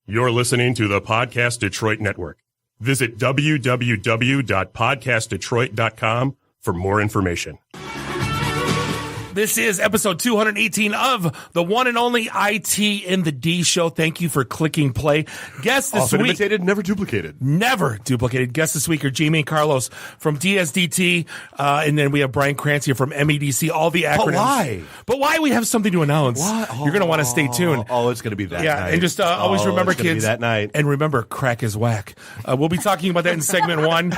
You're listening to the Podcast Detroit Network. Visit www.podcastdetroit.com for more information. This is episode 218 of the one and only IT in the D show. Thank you for clicking play. Guests this Often week. imitated, never duplicated. Never duplicated. Guests this week are Jamie and Carlos from DSDT. And then we have Brian Krantz here from MEDC. All the acronyms. But why? But why? We have something to announce. What? You're going to want to stay tuned. Oh, it's going to be that night. Yeah, and just always remember, it's gonna kids. be that night. And remember, crack is whack. We'll be talking about that in segment one.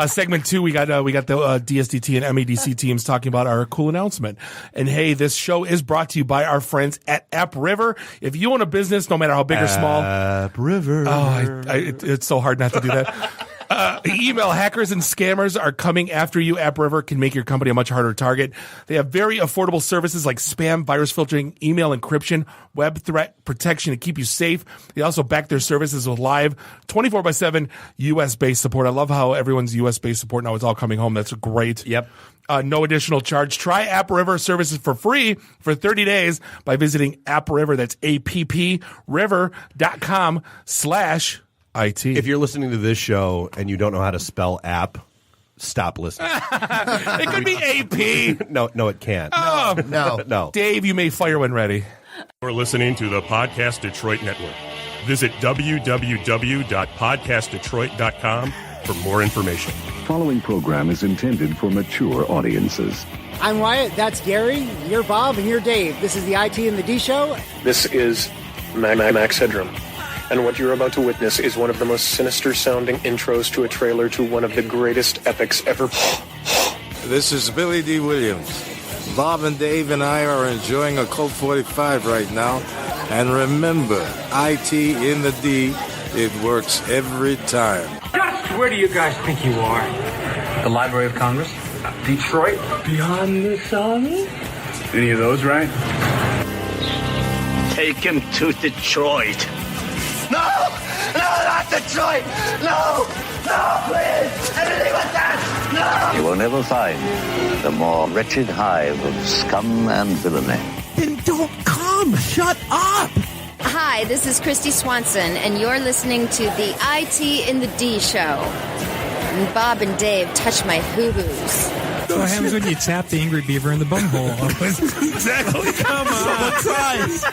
Segment two, we got the DSDT and MEDC teams talking about our cool announcement. And hey, this show is brought to you by our friends at App River. If you own a business, no matter how big or small, App River. Oh, it's so hard not to do that. Email hackers and scammers are coming after you. App River can make your company a much harder target. They have very affordable services like spam, virus filtering, email encryption, web threat protection to keep you safe. They also back their services with live 24/7 U.S.-based support. I love how everyone's U.S.-based support now. It's all coming home. That's great. Yep. No additional charge. Try App River services for free for 30 days by visiting App River. That's appriver.com/IT. If you're listening to this show and you don't know how to spell app, stop listening. It could be AP. No, it can't. No. Dave, you may fire when ready. You're listening to the Podcast Detroit Network. Visit www.podcastdetroit.com for more information. Following program is intended for mature audiences. I'm Wyatt, that's Gary, you're Bob, and you're Dave. This is the IT and the D Show. This is Max Headroom. And what you're about to witness is one of the most sinister-sounding intros to a trailer to one of the greatest epics ever. This is Billy D. Williams. Bob and Dave and I are enjoying a Colt 45 right now. And remember, IT in the D, it works every time. Just where do you guys think you are? The Library of Congress? Detroit? Beyond the sun? Any of those right? Take him to Detroit. No, not Detroit. No, please. Anything but that. No. You will never find the more wretched hive of scum and villainy. Then don't come. Shut up. Hi, this is Christy Swanson, and you're listening to the IT in the D Show. And Bob and Dave touch my hoo-hoos. What happens when you tap the angry beaver in the bumhole? Exactly. Come on. Tries.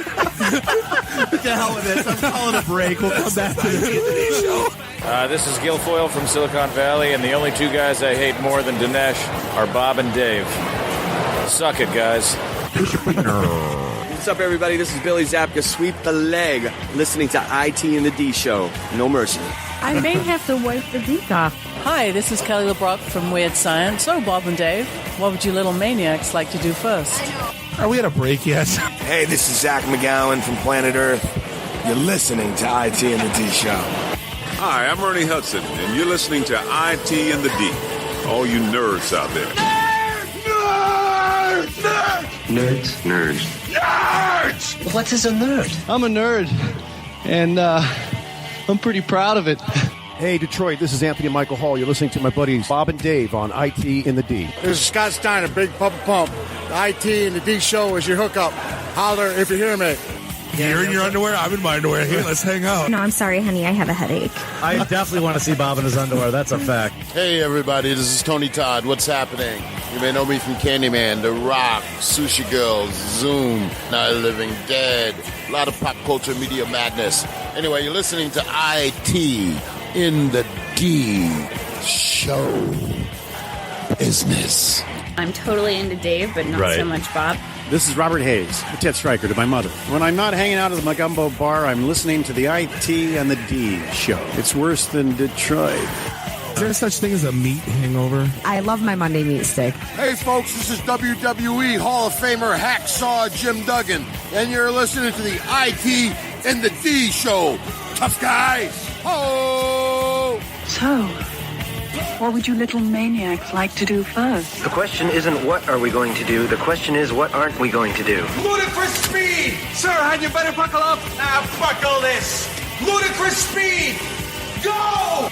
What the hell with this? I'm calling a break. We'll come back to the show. This is Guilfoyle from Silicon Valley, and the only two guys I hate more than Dinesh are Bob and Dave. Suck it, guys. What's up, everybody? This is Billy Zapka. Sweep the leg. Listening to IT in the D Show. No mercy. I may have to wipe the deke off. Hi, this is Kelly LeBrock from Weird Science. So, Bob and Dave, what would you little maniacs like to do first? Are we at a break yet? Hey, this is Zach McGowan from Planet Earth. You're listening to IT in the D Show. Hi, I'm Ernie Hudson, and you're listening to IT in the D. All you nerds out there. Nerds. Nerds. What is a nerd? I'm a nerd, and I'm pretty proud of it. Hey, Detroit, this is Anthony Michael Hall. You're listening to my buddies Bob and Dave on IT in the D. This is Scott Steiner, Big Pump Pump. The IT in the D Show is your hookup. Holler if you hear me. You're in your underwear? I'm in my underwear. Here, let's hang out. No, I'm sorry, honey. I have a headache. I definitely want to see Bob in his underwear. That's a fact. Hey, everybody. This is Tony Todd. What's happening? You may know me from Candyman, The Rock, Sushi Girls, Zoom, Night of the Living Dead. A lot of pop culture media madness. Anyway, you're listening to IT in the D Show. Business. I'm totally into Dave, but not so much Bob. This is Robert Hayes, the Ted Stryker to my mother. When I'm not hanging out at the Magumbo bar, I'm listening to the IT and the D Show. It's worse than Detroit. Is there such thing as a meat hangover? I love my Monday meat stick. Hey, folks, this is WWE Hall of Famer Hacksaw Jim Duggan, and you're listening to the IT and the D Show. Tough guys. Oh! So, what would you little maniacs like to do first? The question isn't what are we going to do. The question is what aren't we going to do. Ludicrous speed! Sir, had you better buckle up? Now buckle this! Ludicrous speed! Go!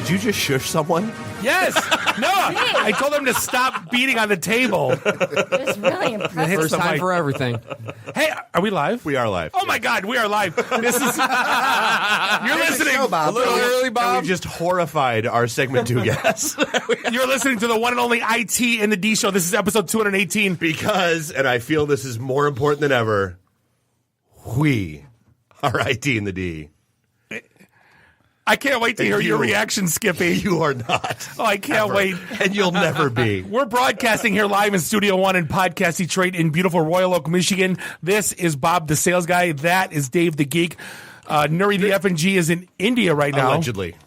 Did you just shush someone? Yes. No. I told them to stop beating on the table. It was really impressive. First time for everything. Hey, are we live? We are live. Oh my God, we are live. This is you're listening. A little early, Bob. We just horrified our segment 2 guests. You're listening to the one and only IT in the D show. This is episode 218. Because, and I feel this is more important than ever, we are IT in the D. I can't wait to hear your reaction, Skippy. You are not. Oh, I can't wait. And you'll never be. We're broadcasting here live in Studio One in Podcast Detroit in beautiful Royal Oak, Michigan. This is Bob the Sales Guy. That is Dave the Geek. Nuri the F&G is in India right now.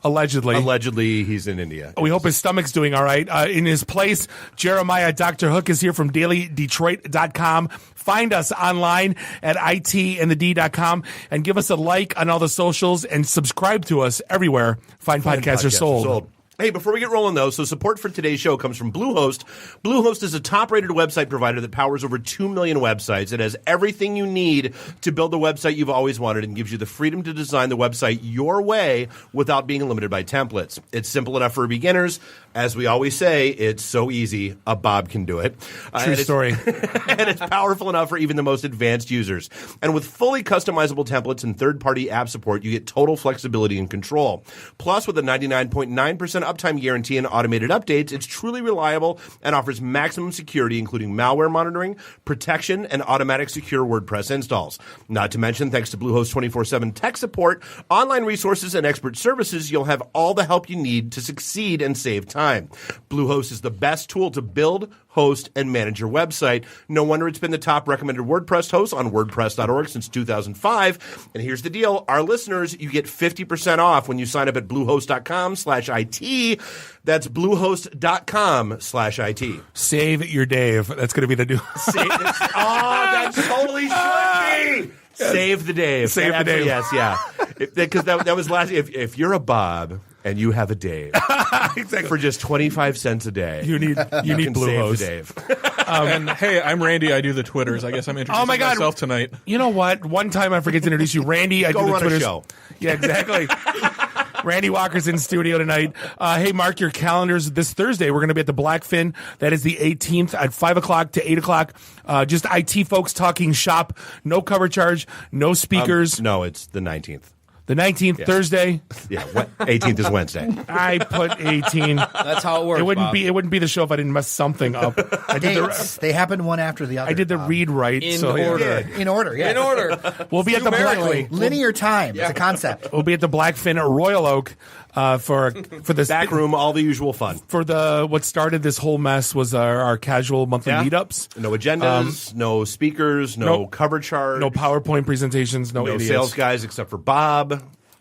Allegedly, he's in India. We hope his stomach's doing all right. In his place, Jeremiah Dr. Hook is here from dailydetroit.com. Find us online at itandthed.com and give us a like on all the socials and subscribe to us everywhere. Fine podcasts are sold. Hey, before we get rolling, though, so support for today's show comes from Bluehost. Bluehost is a top-rated website provider that powers over 2 million websites. It has everything you need to build the website you've always wanted and gives you the freedom to design the website your way without being limited by templates. It's simple enough for beginners. As we always say, it's so easy, a Bob can do it. True story. And it's powerful enough for even the most advanced users. And with fully customizable templates and third-party app support, you get total flexibility and control. Plus, with a 99.9% uptime guarantee and automated updates, it's truly reliable and offers maximum security, including malware monitoring, protection, and automatic secure WordPress installs. Not to mention, thanks to Bluehost 24/7 tech support, online resources, and expert services, you'll have all the help you need to succeed and save time. Bluehost is the best tool to build, host, and manage your website. No wonder it's been the top recommended WordPress host on WordPress.org since 2005. And here's the deal. Our listeners, you get 50% off when you sign up at bluehost.com/IT. That's bluehost.com/IT. Save your Dave. That's going to be the new. That totally should be. Save the Dave. Save the Dave. Yes, yeah. Because that was last. If you're a Bob and you have a Dave, exactly. For just 25 cents a day, you need Bluehost. Dave. And hey, I'm Randy. I do the Twitters. I guess I'm introducing myself tonight. You know what? One time I forget to introduce you, Randy. I Go do the run Twitters. a show. Yeah, exactly. Randy Walker's in studio tonight. Hey, mark your calendars. This Thursday, we're going to be at the Blackfin. That is the 18th at 5 o'clock to 8 o'clock. Just IT folks talking shop. No cover charge. No speakers. No, it's the 19th. The 19th, yeah. Thursday. Yeah, 18th is Wednesday. I put 18. That's how it works. It wouldn't Bob. be. It wouldn't be the show if I didn't mess something up. I did they happen one after the other. I did the read right. In so, order. In order, yeah. In order. We'll be at the linear time. It's a concept. We'll be at the Blackfin at Royal Oak for this back room. All the usual fun. For what started this whole mess was our casual monthly meetups. No agendas, no speakers, no cover charge, no PowerPoint presentations, no idiots. Sales guys except for Bob.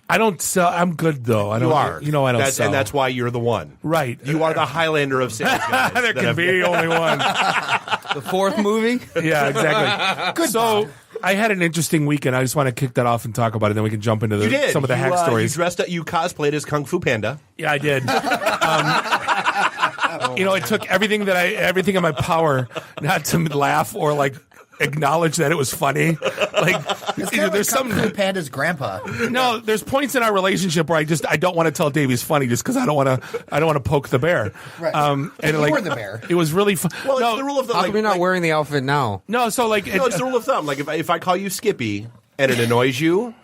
I don't sell. I'm good though. I don't. You are. You know I don't sell. And that's why you're the one. Right. You are the Highlander of sales guys. There can be only one. The fourth movie? Yeah, exactly. Good. So I had an interesting weekend. I just want to kick that off and talk about it. Then we can jump into some of the hack stories. You dressed up. You cosplayed as Kung Fu Panda. Yeah, I did. It took everything in my power not to laugh or acknowledge that it was funny. There's some Panda's grandpa. No, there's points in our relationship where I don't want to tell Dave he's funny just because I don't want to poke the bear. Right. And you were the bear. It was really fun. Well, it's the rule of thumb. How come you're not wearing the outfit now? No, so it's the rule of thumb. Like if I call you Skippy and it annoys you,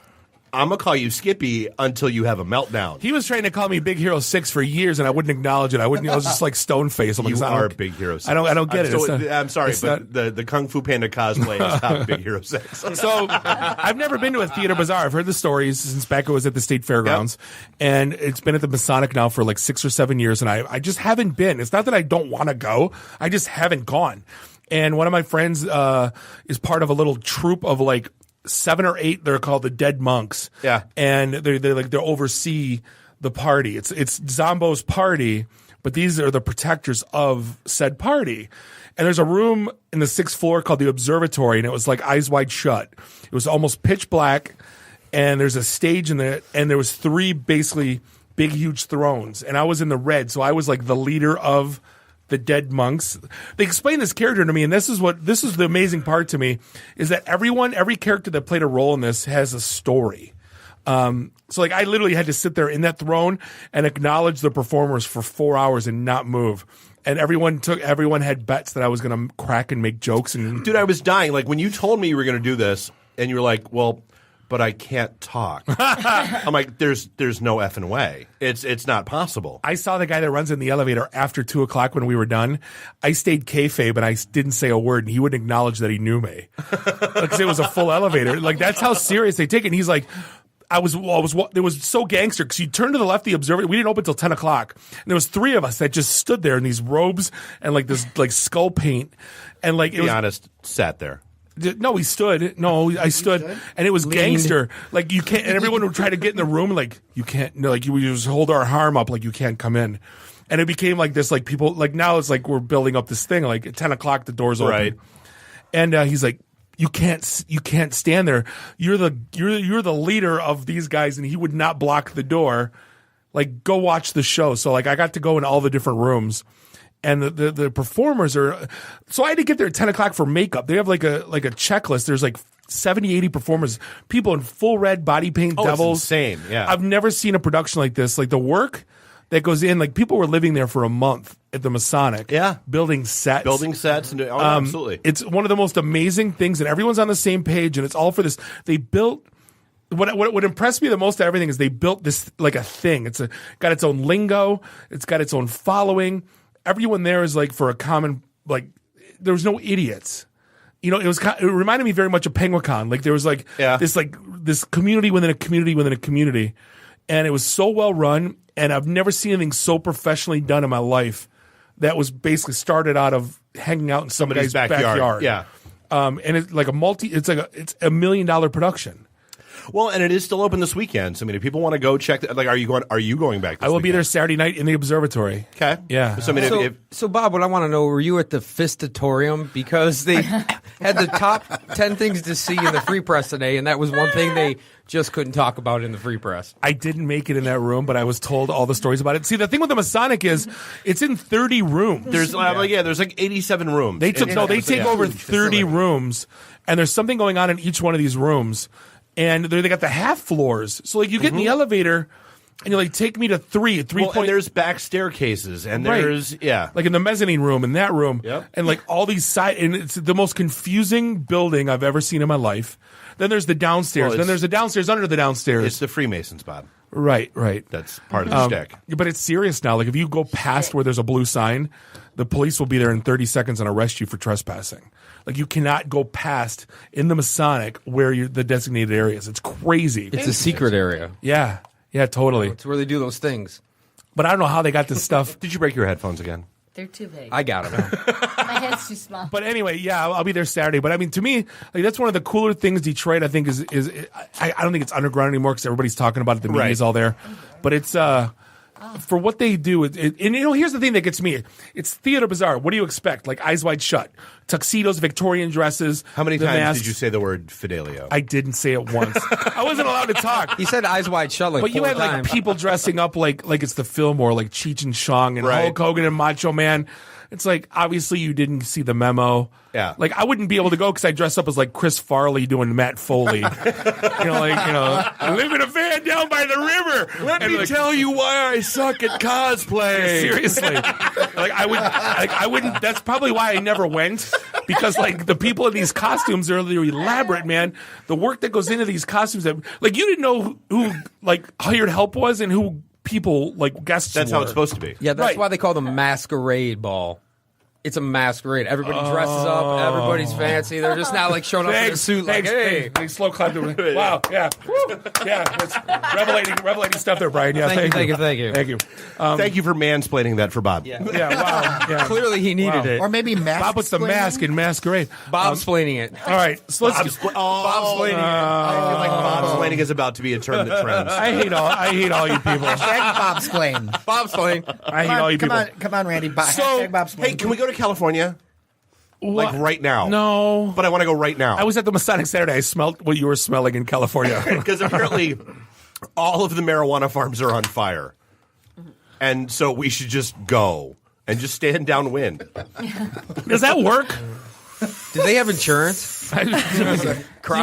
I'm going to call you Skippy until you have a meltdown. He was trying to call me Big Hero 6 for years, and I wouldn't acknowledge it. I was just like stone face. You are Big Hero 6. I don't get it. I'm sorry, but the Kung Fu Panda cosplay is top Big Hero 6. So I've never been to a theater bazaar. I've heard the stories since back it was at the State Fairgrounds, and it's been at the Masonic now for 6 or 7 years, and I just haven't been. It's not that I don't want to go. I just haven't gone. And one of my friends is part of a little troupe of 7 or 8. They're called the Dead Monks. Yeah, and they oversee the party. It's Zombo's party, but these are the protectors of said party. And there's a room in the 6th floor called the Observatory, and it was eyes wide shut. It was almost pitch black, and there's a stage in there, and there was 3 basically big, huge thrones, and I was in the red, so I was the leader of the Dead Monks. They explained this character to me, and this is the amazing part to me, is that every character that played a role in this has a story. So like I literally had to sit there in that throne and acknowledge the performers for 4 hours and not move. And everyone had bets that I was going to crack and make jokes. And dude, I was dying. Like when you told me you were going to do this, and you were like, "Well, but I can't talk." I'm like, "There's no effing way. It's not possible." I saw the guy that runs in the elevator after 2:00 when we were done. I stayed kayfabe and I didn't say a word, and he wouldn't acknowledge that he knew me because it was a full elevator. Like that's how serious they take it. And he's like. It was so gangster because you turn to the left, the observatory. We didn't open till 10:00, and there was 3 of us that just stood there in these robes and like this like skull paint, and like be honest, sat there. No, we stood. No, I stood, and it was gangster. Like you can't, and everyone would try to get in the room. Like you can't. No, like you just hold our arm up, like you can't come in. And it became like this. Like people, like now it's like we're building up this thing. Like at 10:00, the doors open, right? And he's like. You can't stand there. You're the leader of these guys, and he would not block the door. Like, go watch the show. So like, I got to go in all the different rooms, and the performers are. So I had to get there at 10:00 for makeup. They have like a checklist. There's like 70, 80 performers, people in full red body paint, devils. It's insane. Yeah, I've never seen a production like this. Like the work that goes in. Like people were living there for a month at the Masonic. Yeah. Building sets. And absolutely. It's one of the most amazing things, and everyone's on the same page, and it's all for this. They built what impressed me the most of everything is they built this like a thing. It's got its own lingo. It's got its own following. Everyone there is like for a common, like there was no idiots. You know, it reminded me very much of Penguicon. Like there was this community within a community within a community. And it was so well run, and I've never seen anything so professionally done in my life. That was basically started out of hanging out in somebody's backyard. Yeah, and it's like it's a $1 million production. Well, and it is still open this weekend. So I mean, if people want to go check, like, are you going back? I will be there Saturday night in the observatory. Okay, yeah. So I mean, so Bob, what I want to know: were you at the Fistatorium because they had the top 10 things to see in the Free Press today, and that was one thing they just couldn't talk about in the Free Press. I didn't make it in that room, but I was told all the stories about it. See, the thing with the Masonic is it's in 30 rooms. There's like 87 rooms. They take over 30 rooms, and there's something going on in each one of these rooms. And they got the half floors. So like you get in the elevator and you're like, take me to 3 point. And there's back staircases and there's like in the mezzanine room, in that room. Yep. And like all these and it's the most confusing building I've ever seen in my life. Then there's the downstairs. Then there's the downstairs under the downstairs. It's the Freemasons, Bob. Right. That's part of the shtick. But it's serious now. Like if you go past where there's a blue sign, the police will be there in 30 seconds and arrest you for trespassing. Like you cannot go past in the Masonic where the designated areas. It's crazy. It's a secret area. Yeah, totally. It's where they do those things. But I don't know how they got this stuff. Did you break your headphones again? They're too big. I got them. My head's too small. But anyway, yeah, I'll be there Saturday. But I mean, to me, like that's one of the cooler things Detroit. I think is I don't think it's underground anymore because everybody's talking about it. The media's all there, but it's for what they do. And you know, here's the thing that gets me: it's theater bizarre. What do you expect? Like Eyes Wide Shut, tuxedos, Victorian dresses. How many times masks. did you say the word Fidelio? I didn't say it once. I wasn't allowed to talk. He said Eyes Wide Shut like but you had times. like people dressing up like it's the Fillmore, like Cheech and Chong and Hulk Hogan and Macho Man. It's like, obviously you didn't see the memo. Yeah. Like, I wouldn't be able to go because I dress up as like Chris Farley doing Matt Foley. I live in a van down by the river. Let me tell you why I suck at cosplay. Seriously. I wouldn't, that's probably why I never went. Because like the people in these costumes are elaborate, man. The work that goes into these costumes like you didn't know who like hired help was and who people like guests That's were. how it's supposed to be. Yeah, that's why they call them masquerade ball. It's a masquerade. Everybody dresses up. Everybody's fancy. They're just not like showing up in a suit. Like, hey, slow clap. Wow, yeah, yeah. That's revelating stuff there, Brian. Yeah, thank you. Thank you for mansplaining that for Bob. Yeah, wow. Yeah. Clearly, he needed it. Or maybe Bob puts the mask in masquerade. Bob's explaining it. All right, so let's. Bob's explaining it. I feel like Bob's explaining is about to be a term that trends. I hate all you people. Bob's Plain. Bob's Plain. I hate all you people. Come on, Randy. So, Bob's Plain. hey, can we go to California? What? Like right now? No. But I want to go right now. I was at the Masonic Saturday. I smelled what you were smelling in California. Because apparently all of the marijuana farms are on fire. And so we should just go and just stand downwind. Does that work? Do they have insurance? You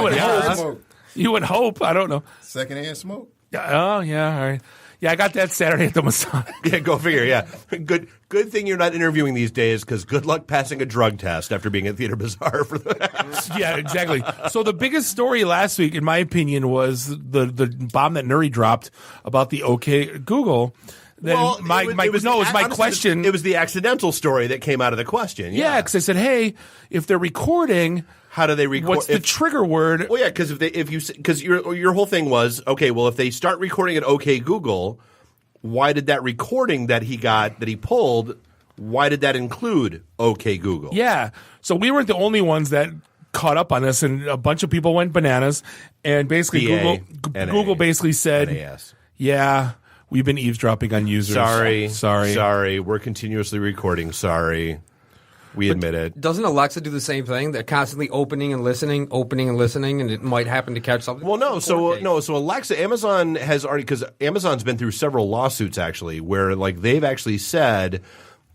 would hope. You would hope. I don't know. Secondhand smoke. Yeah. Oh, yeah. All right. Yeah, I got that Saturday at the Masonic. Yeah, go figure. Yeah, good thing you're not interviewing these days, because good luck passing a drug test after being at Theater Bazaar for that. Yeah, exactly. So the biggest story last week, in my opinion, was the bomb that Nuri dropped about the OK Google. Then Well, my question. It was the accidental story that came out of the question. Yeah, because I said, hey, if they're recording, how do they record? What's the trigger word? Well, yeah, because your whole thing was, okay, well, if they start recording at OK Google, why did that recording that he pulled, why did that include OK Google? Yeah, so we weren't the only ones that caught up on this, and a bunch of people went bananas, and basically Google basically said, NAS. yeah, we've been eavesdropping on users. Sorry. We're continuously recording. Sorry. We admit it. Doesn't Alexa do the same thing? They're constantly opening and listening, and it might happen to catch something. Well, So Alexa, Amazon has already, because Amazon's been through several lawsuits actually, where like they've actually said,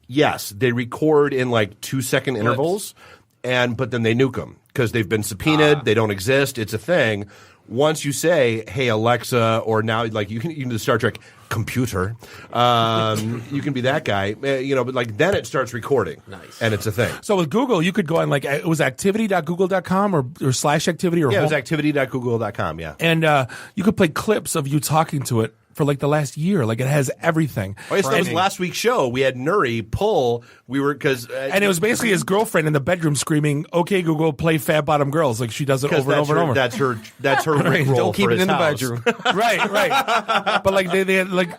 yes, they record in like 2-second intervals, but then they nuke them because they've been subpoenaed. They don't exist. It's a thing. Once you say, "Hey Alexa," or now like you can do the Star Trek computer, you can be that guy, but like then it starts recording. Nice. And it's a thing. So with Google, you could go on like it was activity.google.com or /activity or it was activity.google.com. Yeah, and you could play clips of you talking to it for like the last year. Like it has everything. Oh, yes, that was last week's show. We had Nuri pull. And it was basically his girlfriend in the bedroom screaming, "Okay, Google, play Fat Bottom Girls." Like she does it over and over and over. That's her Rickroll. Don't keep for it his in the house. bedroom. right. But like they had like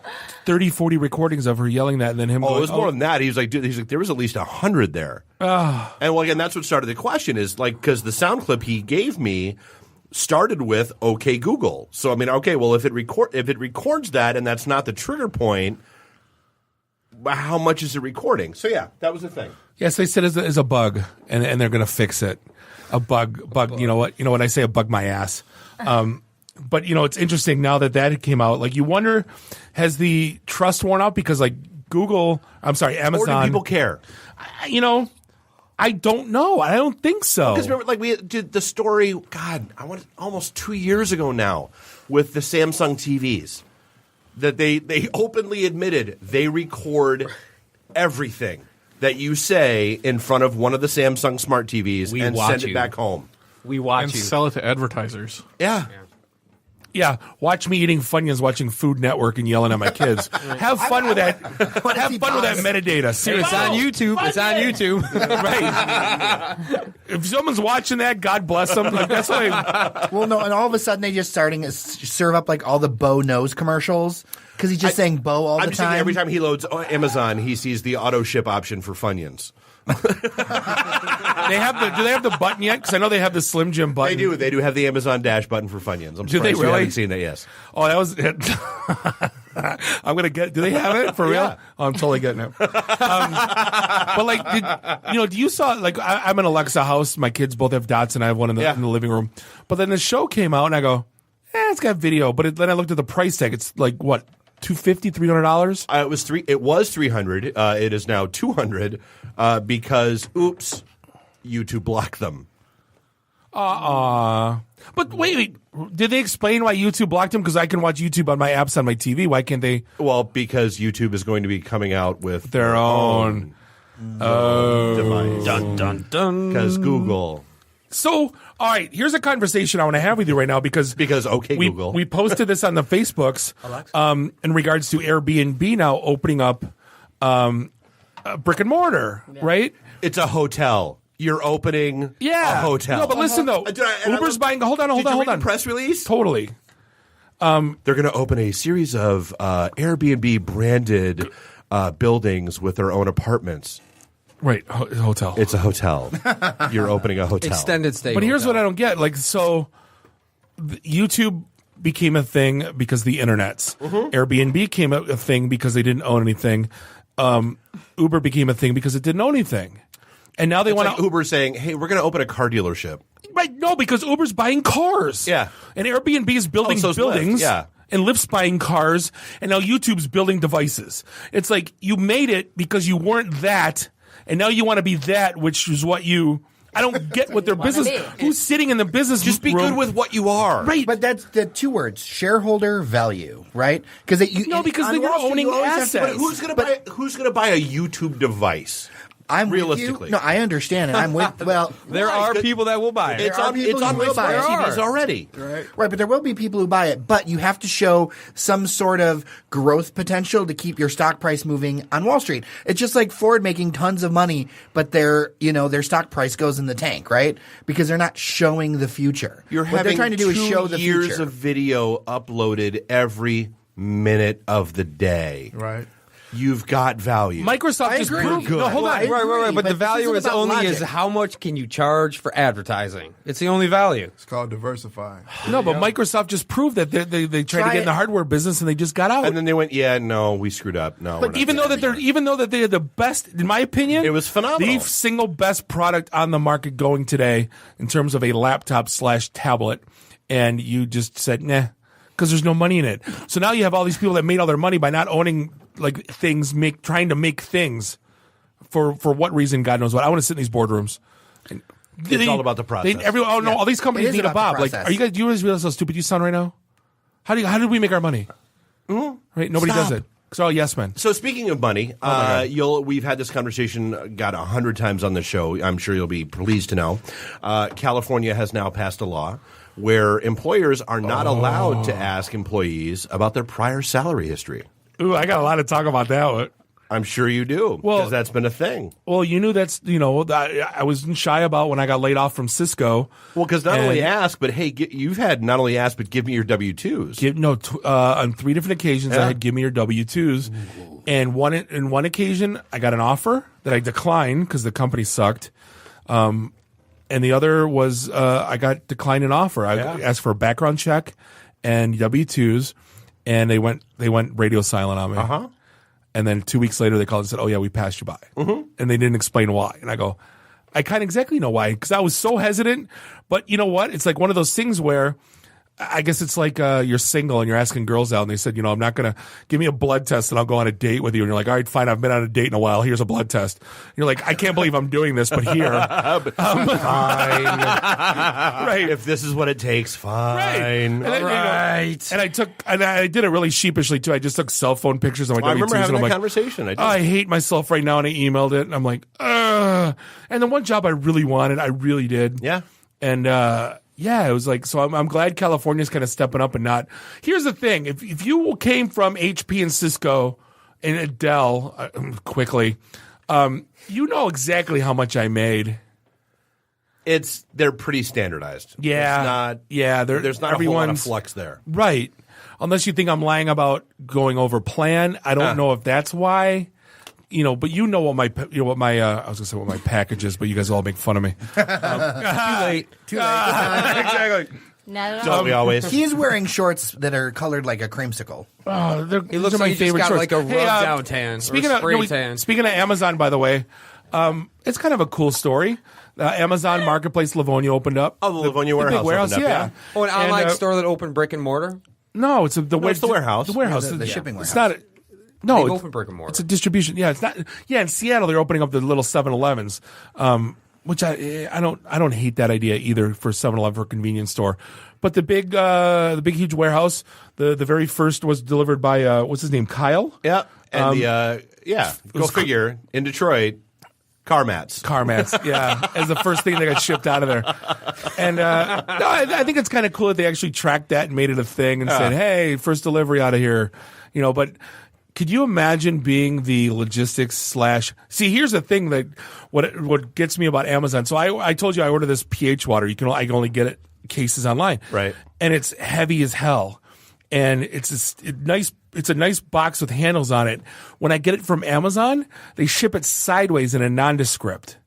30, 40 recordings of her yelling that, and then him. Oh, it was more than that. He was like, there was at least 100 there. And well, again, that's what started the question. Is like because the sound clip he gave me started with "OK Google." So I mean, okay, well, if it records that and that's not the trigger point, how much is it recording? So yeah, that was the thing. Yes, they said it's a bug, and they're going to fix it. A bug. You know what? I say a bug my ass. But it's interesting now that came out. Like you wonder, has the trust worn out because like Amazon. Or do people care? I don't know. I don't think so. Because remember, like we did the story. God, I want almost 2 years ago now with the Samsung TVs that they openly admitted they record everything that you say in front of one of the Samsung smart TVs and send it back home. We watch and you. Sell it to advertisers. Yeah, watch me eating Funyuns, watching Food Network, and yelling at my kids. Have fun with that. Have fun with that metadata. Seriously. It's on YouTube. It's on YouTube. Right. If someone's watching that, God bless them. Like that's why. Well, no, and all of a sudden they just starting to serve up like all the Bo Knows commercials because he's just saying Bo all the time. I'm thinking every time he loads Amazon, he sees the auto ship option for Funyuns. Do they have the button yet? Because I know they have the Slim Jim button. They do have the Amazon Dash button for Funyuns. I'm do they surprised really? you haven't seen that. Yes. Oh, that was it. I'm gonna get. Do they have it for real? Yeah. Oh, I'm totally getting it. But like, do you saw like I'm in Alexa house. My kids both have Dots, and I have one in the living room. But then the show came out, and I go, it's got video. But then I looked at the price tag. It's like what? $250, $300? It was $300. It is now $200 because YouTube blocked them. But wait, did they explain why YouTube blocked them? Because I can watch YouTube on my apps on my TV. Why can't they? Well, because YouTube is going to be coming out with their own device. Dun dun dun. Because Google. So, all right, here's a conversation I want to have with you right now because OK Google. We posted this on the Facebooks in regards to Airbnb now opening up a brick and mortar, right? It's a hotel. You're opening a hotel. No, but listen though, Uber's buying. Hold on. Did you read the press release? Totally. They're going to open a series of Airbnb branded buildings with their own apartments. Right, hotel. It's a hotel. You're opening a hotel. Extended stay. But here's what I don't get. Like, so YouTube became a thing because of the internets. Airbnb became a thing because they didn't own anything. Uber became a thing because it didn't own anything. And now they want like Uber saying, hey, we're going to open a car dealership. Right, no, because Uber's buying cars. Yeah. And Airbnb is building buildings. Lyft. Yeah. And Lyft's buying cars. And now YouTube's building devices. It's like you made it because you weren't that. And now you want to be that, which is what you I don't get what their business. Who's sitting in the business? Just be good with what you are. Right, but that's the two words: shareholder value, right? Because because they're owning assets. Who's going to buy a YouTube device? I'm realistically. With you. No, I understand, and I'm with. Well, there are people that will buy it. It's on my smart TVs already. Right, but there will be people who buy it. But you have to show some sort of growth potential to keep your stock price moving on Wall Street. It's just like Ford making tons of money, but their stock price goes in the tank, right? Because they're not showing the future. What they're trying to do is show the future. 2 years of video uploaded every minute of the day. Right. You've got value. Microsoft just proved. Good. No, hold on. Right. But the value is only is how much can you charge for advertising. It's the only value. It's called diversifying. No, but Microsoft just proved that they tried to get in the hardware business and they just got out. And then they went, yeah, no, we screwed up. No, but even though they had the best, in my opinion, it was phenomenal. The single best product on the market going today in terms of a laptop/tablet, and you just said nah. Because there's no money in it. So now you have all these people that made all their money by not owning things, trying to make things for what reason, God knows what. I want to sit in these boardrooms. It's all about the process. All these companies need a Bob. Do you guys realize how stupid you sound right now? How did we make our money? Mm-hmm. Right? Nobody does it. It's all yes men. So speaking of money, we've had this conversation 100 times on the show. I'm sure you'll be pleased to know. California has now passed a law where employers are not allowed to ask employees about their prior salary history. Ooh, I got a lot to talk about that one. I'm sure you do, because that's been a thing. Well, you knew I wasn't shy about when I got laid off from Cisco. Well, because not only ask, but hey, you've had not only ask, but give me your W-2s. On 3 different occasions, I had give me your W-2s. And in one occasion, I got an offer that I declined because the company sucked. And the other was I got declined an offer. I asked for a background check and W-2s, and they went radio silent on me. Uh-huh. And then 2 weeks later, they called and said, "Oh yeah, we passed you by," and they didn't explain why. And I go, I kind of exactly know why, because I was so hesitant. But you know what? It's like one of those things where I guess it's like you're single and you're asking girls out, and they said, I'm not going to give me a blood test and I'll go on a date with you. And you're like, all right, fine, I've been on a date in a while. Here's a blood test. And you're like, I can't believe I'm doing this, but here. Fine. Right. If this is what it takes, fine. Right. And I did it really sheepishly too. I just took cell phone pictures of my W-2s. I remember having that like, conversation. I hate myself right now. And I emailed it and I'm like, ugh. And the one job I really wanted, I really did. Yeah. And, it was like, so I'm glad California's kind of stepping up and not. Here's the thing. If you came from HP and Cisco and Dell quickly, you know exactly how much I made. They're pretty standardized. Yeah. There's not a whole lot of flux there. Right. Unless you think I'm lying about going over plan. I don't know if that's why. But what my I was gonna say what my package is, but you guys all make fun of me. Too late. Exactly. Not at Don't all. we always? He's wearing shorts that are colored like a creamsicle. Oh, he looks like he just got like a rub down tan. Speaking of Amazon, by the way, it's kind of a cool story. Amazon Marketplace Livonia opened up. Oh, the Livonia warehouse. Big warehouse, opened up, yeah. Oh, an online store that opened brick and mortar? No, it's the warehouse. The warehouse. The shipping warehouse. It's not. No, they open brick and mortar. It's a distribution. Yeah, it's not. Yeah, in Seattle they're opening up the little 7-Elevens, which I don't hate that idea either for 7-Eleven for a convenience store. But the big huge warehouse, the very first was delivered by what's his name, Kyle. Yeah, and go figure, in Detroit. Car mats, yeah, as the first thing that got shipped out of there. And I think it's kind of cool that they actually tracked that and made it a thing and said, hey, first delivery out of here. But could you imagine being the logistics / see, here's the thing that what gets me about Amazon. So I told you I ordered this pH water. I can only get it cases online. Right. And it's heavy as hell. And it's a nice box with handles on it. When I get it from Amazon, they ship it sideways in a nondescript.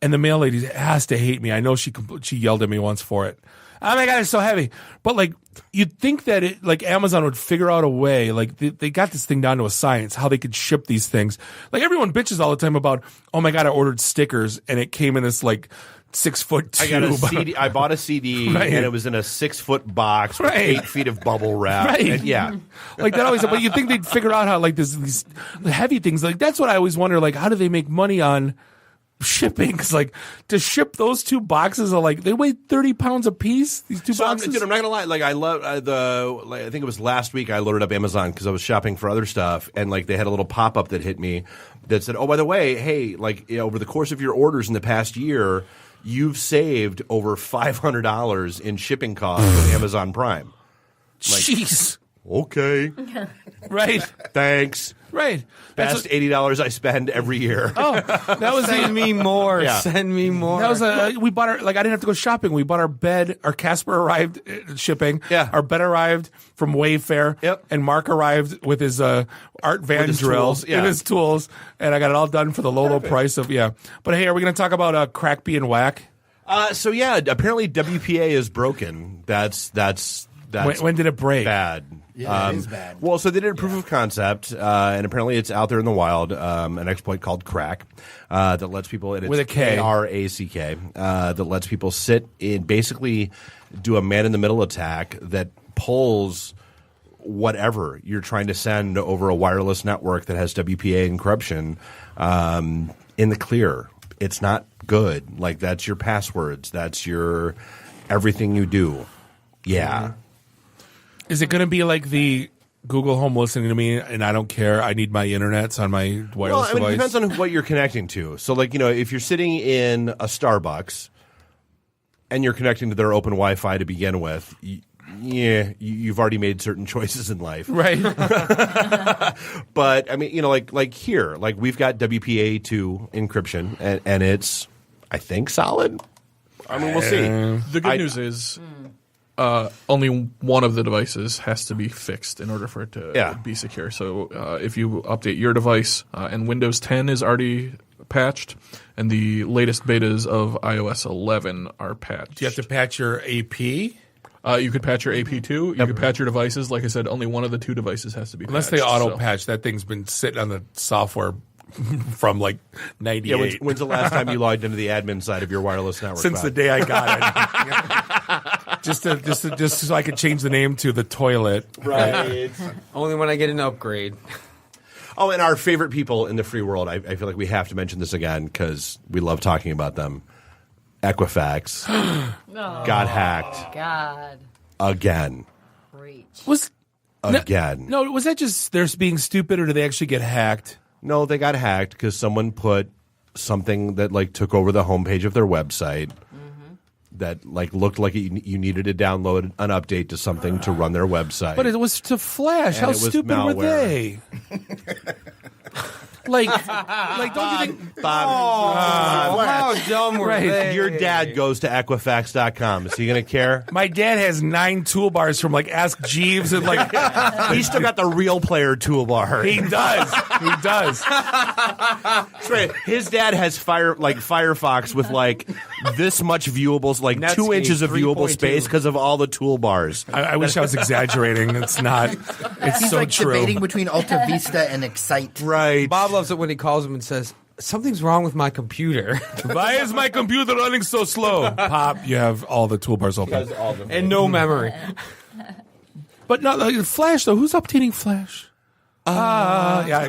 And the mail lady has to hate me. I know she yelled at me once for it. Oh my God, it's so heavy. But you'd think that Amazon would figure out a way, they got this thing down to a science, how they could ship these things. Everyone bitches all the time about, oh my God, I ordered stickers and it came in this 6-foot tube. I got a CD. I bought a CD right. and it was in a 6-foot box with 8 feet of bubble wrap. Right. And that always. But you think they'd figure out how these heavy things. That's what I always wonder. How do they make money on shipping. Because like to ship those 2 boxes are like they weigh 30 pounds a piece. These 2 boxes. I'm not gonna lie. Like I love I think it was last week I loaded up Amazon because I was shopping for other stuff, and like they had a little pop up that hit me that said, "Oh, by the way, hey, like over the course of your orders in the past year, you've saved over $500 in shipping costs with Amazon Prime." Like, jeez. Okay. Right. Thanks. Right. Best $80 I spend every year. Oh, that was Send me more. Yeah. Send me more. That was we bought our, like, I didn't have to go shopping. We bought our bed. Our Casper arrived shipping. Yeah. Our bed arrived from Wayfair. Yep. And Mark arrived with his Art Van his drill. tools, yeah. And his tools. And I got it all done for the low price of, yeah. But hey, are we going to talk about crack being whack? So yeah, apparently WPA is broken. That's when did it break? Bad. Yeah, it is bad. Well, so they did a proof of concept, and apparently it's out there in the wild, an exploit called Crack, that lets people, and it's With a K. K-R-A-C-K, that lets people sit in, basically do a man-in-the-middle attack that pulls whatever you're trying to send over a wireless network that has WPA encryption in the clear. It's not good. Like, that's your passwords. That's your everything you do. Yeah. Is it going to be like the Google Home listening to me and I don't care, I need my internets on my wireless device? It depends on what you're connecting to. So, like, if you're sitting in a Starbucks and you're connecting to their open Wi-Fi to begin with, you've already made certain choices in life. Right. But, I mean, like here, like we've got WPA2 encryption, and it's, I think, solid. I mean, we'll see. The good news is only one of the devices has to be fixed in order for it to be secure. So if you update your device, and Windows 10 is already patched, and the latest betas of iOS 11 are patched. Do you have to patch your AP? You could patch your AP too. You could patch your devices. Like I said, only one of the 2 devices has to be Unless patched. they auto-patch. That thing's been sitting on the software from like 98. Yeah, when's the last time you logged into the admin side of your wireless network? Since the day I got it. just so I could change the name to the toilet. Right. Only when I get an upgrade. Oh, and our favorite people in the free world, I feel like we have to mention this again because we love talking about them. Equifax got hacked. God. Again. Again. No, was that just they're being stupid, or did they actually get hacked? No, they got hacked because someone put something that like took over the homepage of their website that like looked like you needed to download an update to something to run their website. But it was to Flash. And How it was stupid were they? like, don't you think? How dumb were they? Your dad goes to Equifax.com. Is he going to care? My dad has 9 toolbars from like Ask Jeeves and like he's still got the Real Player toolbar. He does. He does. That's right. His dad has Firefox with like this much viewable, like Netscape 2 inches of viewable 3.2. space because of all the toolbars. I wish I was exaggerating. It's not. It's He's so like true. debating between Alta Vista and Excite. Right. Bob loves it when he calls him and says, something's wrong with my computer. Why is my computer running so slow? Pop, you have all the toolbars open. And no memory. But no, like, Flash though. Who's updating Flash? Yeah,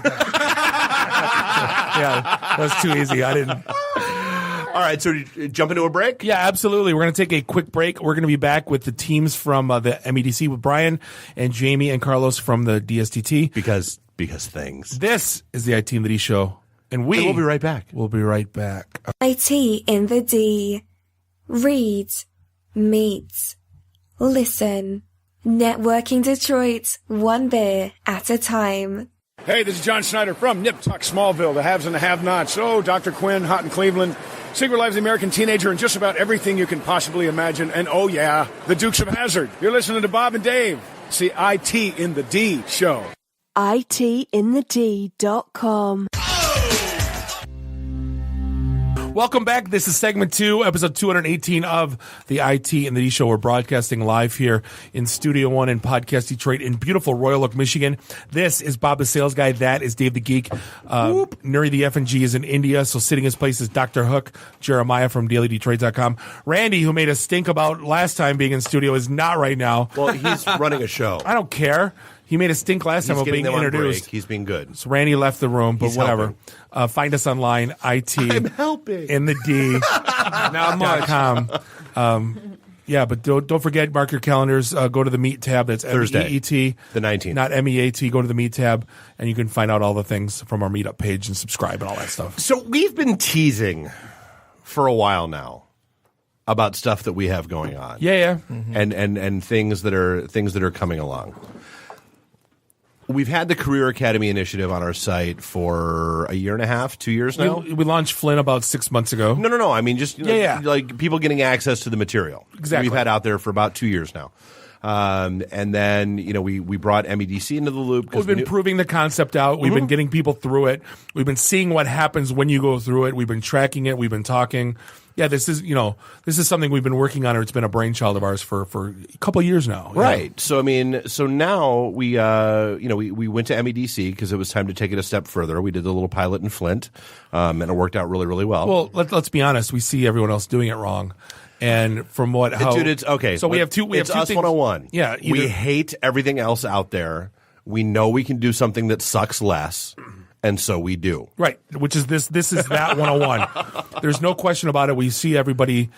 that's too easy. I didn't. All right, so jump into a break? Yeah, absolutely. We're going to take a quick break. We're going to be back with the teams from the MEDC with Brian and Jamie and Carlos from the DSDT. Because things. This is the IT in the D show. And we'll be right back. We'll be right back. IT in the D. Read, meet, listen. Networking Detroit, one beer at a time. Hey, this is John Schneider from Nip Tuck Smallville, the haves and the have-nots. Oh, Dr. Quinn, Hot in Cleveland, Secret Lives of the American Teenager, and just about everything you can possibly imagine. And oh yeah, the Dukes of Hazzard. You're listening to Bob and Dave. It's the IT in the D show. ITinthed.com. Welcome back. This is segment 2, episode 218 of the IT in the D show. We're broadcasting live here in Studio One in Podcast Detroit in beautiful Royal Oak, Michigan. This is Bob the Sales Guy. That is Dave the Geek. Nuri the F&G is in India, so sitting his place is Dr. Hook, Jeremiah from DailyDetroit.com. Randy, who made us stink about last time being in studio, is not right now. Well, he's running a show. I don't care. He made a stink last time He's of getting being them on introduced. break. He's being good. So Randy left the room, but He's whatever. Find us online, I'm helping. in the D. Not much. .com. Yeah, but don't forget, mark your calendars. Go to the Meet tab. That's Thursday, MEET, the 19th. not MEAT. Go to the Meet tab, and you can find out all the things from our Meetup page and subscribe and all that stuff. So we've been teasing for a while now about stuff that we have going on. Yeah. And things that are coming along. We've had the Career Academy initiative on our site for a year and a half, 2 years now. We launched Flynn about 6 months ago. No. I mean, just like people getting access to the material. Exactly. We've had out there for about 2 years now. And then, we brought MEDC into the loop. We've been proving the concept out. We've been getting people through it. We've been seeing what happens when you go through it. We've been tracking it. We've been talking. Yeah, this is something we've been working on, or it's been a brainchild of ours for a couple of years now. Right. Yeah. So now we went to MEDC because it was time to take it a step further. We did the little pilot in Flint, and it worked out really, really well. Well, let's be honest. We see everyone else doing it wrong. And from dude, it's okay. So we have two. It's us things. 101. Yeah, we hate everything else out there. We know we can do something that sucks less, and so we do. Right, which is this. This is that 101. There's no question about it. We see everybody,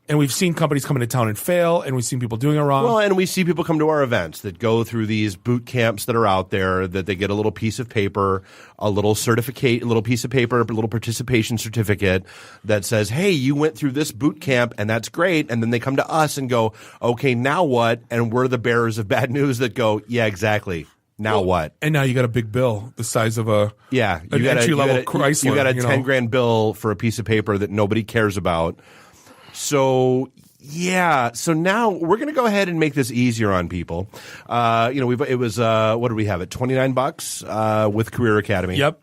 and we've seen companies come into town and fail, and we've seen people doing it wrong. Well, and we see people come to our events that go through these boot camps that are out there, that they get a little piece of paper, a little piece of paper, a little participation certificate that says, hey, you went through this boot camp, and that's great. And then they come to us and go, okay, now what? And we're the bearers of bad news that go, yeah, exactly. Now what? And now you got a big bill the size of an entry-level Chrysler. You got a 10 grand bill for a piece of paper that nobody cares about. So now we're going to go ahead and make this easier on people. What did we have it? $29 with Career Academy. Yep.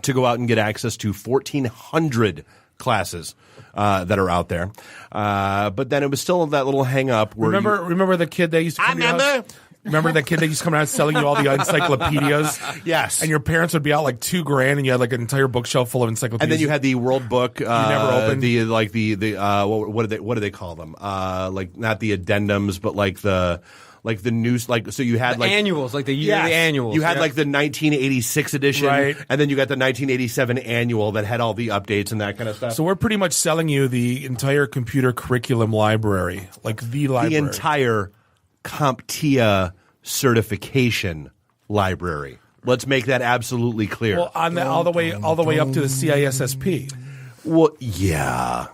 To go out and get access to 1,400 classes that are out there. But then it was still that little hang up where remember the kid that used to come to your house? Remember that kid that used to come around selling you all the encyclopedias? Yes. And your parents would be out like $2,000 and you had like an entire bookshelf full of encyclopedias. And then you had the World Book. You never opened. What do they call them? Like not the addendums, but like the news, so you had the annuals, like the yearly annuals. You had like the 1986 edition, right? And then you got the 1987 annual that had all the updates and that kind of stuff. So we're pretty much selling you the entire computer curriculum library, like the library. The entire CompTIA certification library. Let's make that absolutely clear. Well, on the, all the way up to the CISSP. Well, yeah.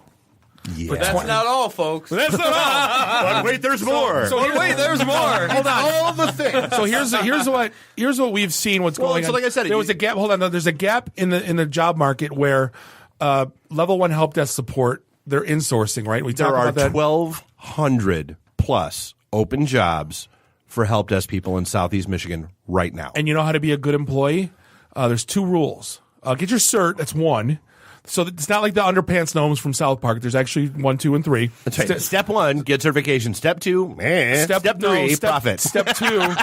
But that's not all, folks. That's not all. But wait, there's more. There's more. Hold on. All the things. So here's what we've seen. What's going on? Like I said, there was a gap. Hold on. There's a gap in the job market where level 1 help desk support, they're insourcing. Right. There are 1,200 plus open jobs for help desk people in Southeast Michigan right now. And you know how to be a good employee? There's 2 rules. Get your cert. That's 1. So it's not like the underpants gnomes from South Park. There's actually 1, 2, and 3. That's right. Step 1, get certification. Step 2, Step 3, profit. Step 2,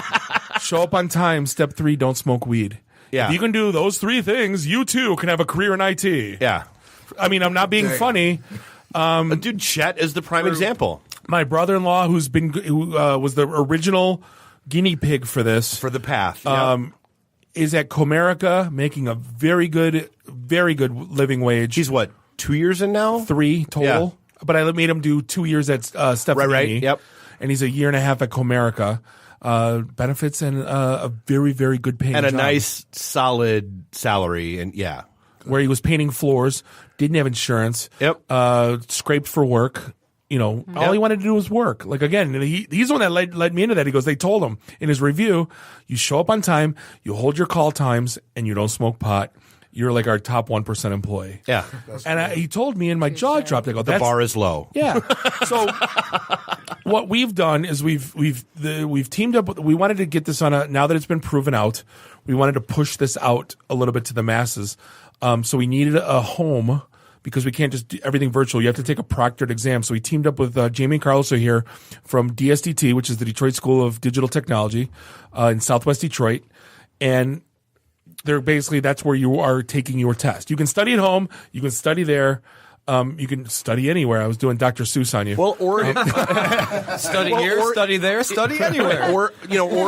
show up on time. Step 3, don't smoke weed. Yeah. If you can do those 3 things, you too can have a career in IT. Yeah. I mean, I'm not being funny. Dude, Chet is the prime example. My brother-in-law, who was the original guinea pig for this, for the path, is at Comerica making a very good living wage. He's what, 2 years in now? 3 total. Yeah. But I made him do 2 years at Stephanie. Right. Yep. And he's a year and a half at Comerica. Benefits and a very, very good paying and a job. Nice, solid salary. And where he was painting floors, didn't have insurance. Yep. Scraped for work. All he wanted to do was work. Like, again, he's the one that led me into that. He goes, they told him in his review, you show up on time, you hold your call times, and you don't smoke pot. You're like our top 1% employee. Yeah. And he told me, and my jaw dropped. I go, the bar is low. Yeah. So what we've done is we've teamed up. We wanted to get this on now that it's been proven out, we wanted to push this out a little bit to the masses. So we needed a home, because we can't just do everything virtual. You have to take a proctored exam. So we teamed up with Jamie and Carlos are here from DSDT, which is the Detroit School of Digital Technology in Southwest Detroit. And they're basically, that's where you are taking your test. You can study at home. You can study there. You can study anywhere. I was doing Dr. Seuss on you. Well, or study here, study there, study anywhere. Or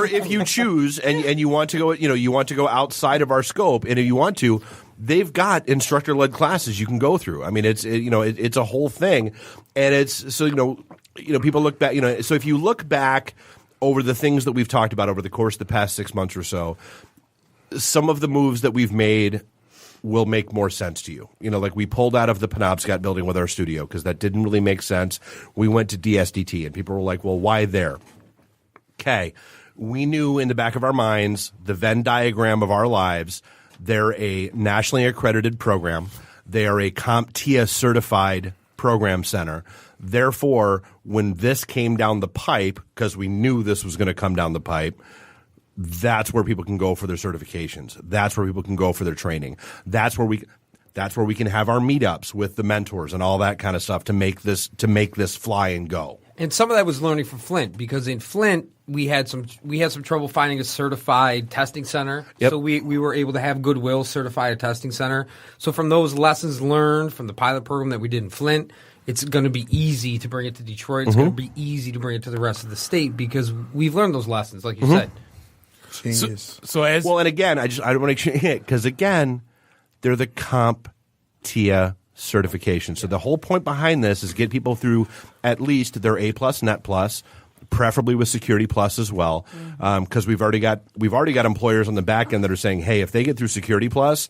if you choose and you want to go, you want to go outside of our scope, and if you want to, they've got instructor-led classes you can go through. I mean, it's a whole thing, and it's so people look back. So if you look back over the things that we've talked about over the course of the past 6 months or so, some of the moves that we've made will make more sense to you. Like we pulled out of the Penobscot building with our studio because that didn't really make sense. We went to DSDT, and people were like, well, why there? Okay. We knew in the back of our minds the Venn diagram of our lives. They're a nationally accredited program. They are a CompTIA certified program center. Therefore, when this came down the pipe, because we knew this was going to come down the pipe, that's where people can go for their certifications. That's where people can go for their training. That's where we can have our meetups with the mentors and all that kind of stuff to make this fly and go. And some of that was learning from Flint, because in Flint we had some trouble finding a certified testing center. Yep. So we were able to have Goodwill certify a testing center. So from those lessons learned from the pilot program that we did in Flint, it's going to be easy to bring it to Detroit. It's going to be easy to bring it to the rest of the state because we've learned those lessons, like you said. And again, I don't want to because again, they're the CompTIA certification. So the whole point behind this is get people through at least their A+, Net+, preferably with Security Plus as well, because we've already got employers on the back end that are saying, hey, if they get through Security Plus,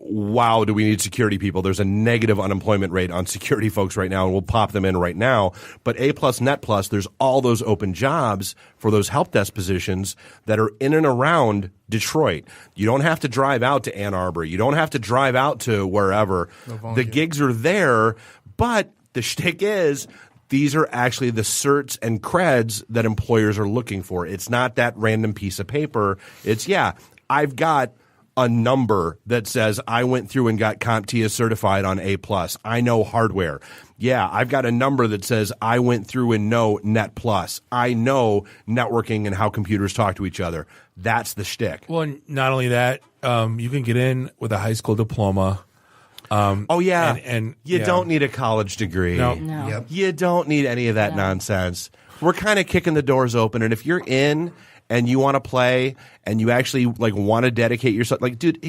wow, do we need security people? There's a negative unemployment rate on security folks right now, and we'll pop them in right now. But A+, Net+, there's all those open jobs for those help desk positions that are in and around Detroit. You don't have to drive out to Ann Arbor. You don't have to drive out to wherever. The gigs are there, but the shtick is these are actually the certs and creds that employers are looking for. It's not that random piece of paper. It's, I've got a number that says I went through and got CompTIA certified on A+. I know hardware. Yeah, I've got a number that says I went through and know Net+. I know networking and how computers talk to each other. That's the shtick. Well, and not only that, you can get in with a high school diploma. And you don't need a college degree. No. Yep. You don't need any of that nonsense. We're kind of kicking the doors open, and if you're in and you want to play and you actually want to dedicate yourself, dude,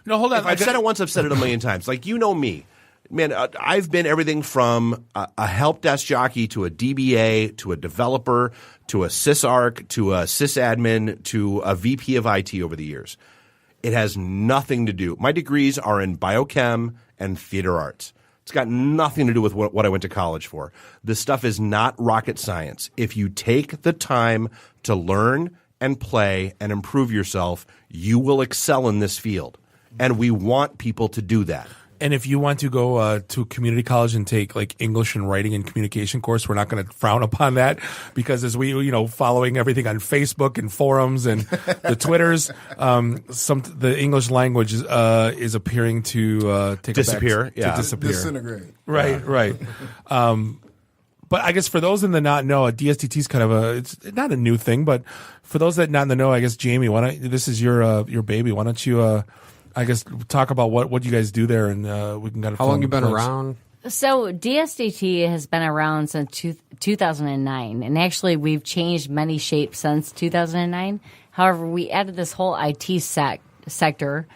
no, hold on. If I've said it once, I've said it a million times. You know me. Man, I've been everything from a help desk jockey to a DBA to a developer to a sysarc to a sysadmin to a VP of IT over the years. It has nothing to do. My degrees are in biochem and theater arts. It's got nothing to do with what I went to college for. This stuff is not rocket science. If you take the time to learn and play and improve yourself, you will excel in this field. And we want people to do that. And if you want to go to community college and take English and writing and communication course, we're not going to frown upon that, because as we, following everything on Facebook and forums and the Twitters, the English language is appearing to disappear. Disappear. Disintegrate. Right. But I guess for those in the not know, DSDT is kind of it's not a new thing, but for those that not in the know, I guess Jamie, this is your baby. Why don't you I guess talk about what you guys do there, and we can kind of. How long you been around? So DSDT has been around since 2009, and actually we've changed many shapes since 2009. However, we added this whole IT sector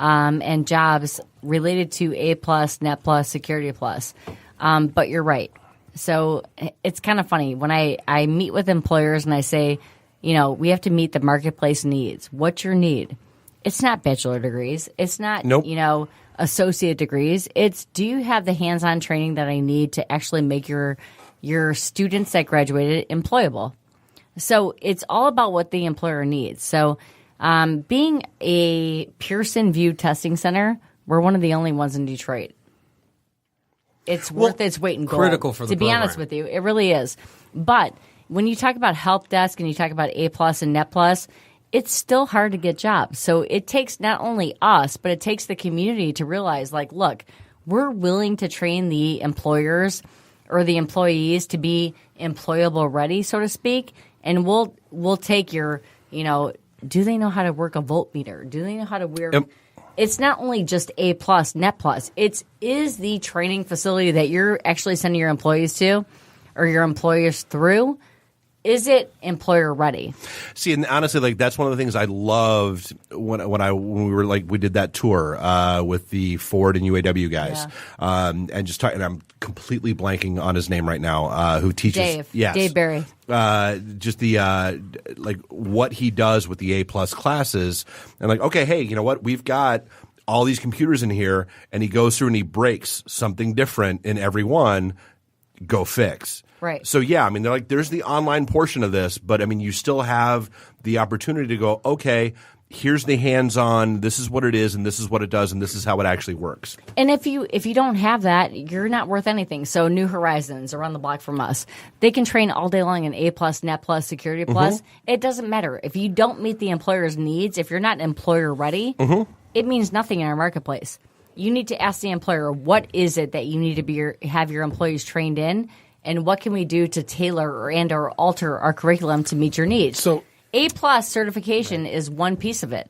and jobs related to A+, Net+, Security Plus. But you're right. So it's kind of funny when I meet with employers and I say, we have to meet the marketplace needs. What's your need? It's not bachelor degrees. It's not, associate degrees. It's, do you have the hands-on training that I need to actually make your students that graduated employable? So it's all about what the employer needs. So being a Pearson VUE testing center, we're one of the only ones in Detroit. It's worth its weight in gold. Critical for the program. To be honest with you, it really is. But when you talk about help desk and you talk about A+ and Net+, it's still hard to get jobs. So it takes not only us, but it takes the community to realize, look, we're willing to train the employers or the employees to be employable ready, so to speak, and we'll take your, do they know how to work a voltmeter? Do they know how to it's not only just A+, Net Plus. It is the training facility that you're actually sending your employees to or your employers through. Is it employer ready? See, and honestly, like that's one of the things I loved when we were like we did that tour with the Ford and UAW guys, and just talking. I'm completely blanking on his name right now. Who teaches? Dave. Yes. Dave Barry. Just the like what he does with the A+ classes, and like, okay, hey, you know what? We've got all these computers in here, and he goes through and he breaks something different in every one. Go fix. Right. So yeah, I mean, they're like, there's the online portion of this, but I mean, you still have the opportunity to go, okay, here's the hands-on, this is what it is, and this is what it does, and this is how it actually works. And if you don't have that, you're not worth anything. So New Horizons, around the block from us, they can train all day long in A+, Net Plus, Security Plus. It doesn't matter. If you don't meet the employer's needs, if you're not employer ready, it means nothing in our marketplace. You need to ask the employer, what is it that you need to have your employees trained in? And what can we do to tailor or alter our curriculum to meet your needs? So A+ certification is one piece of it.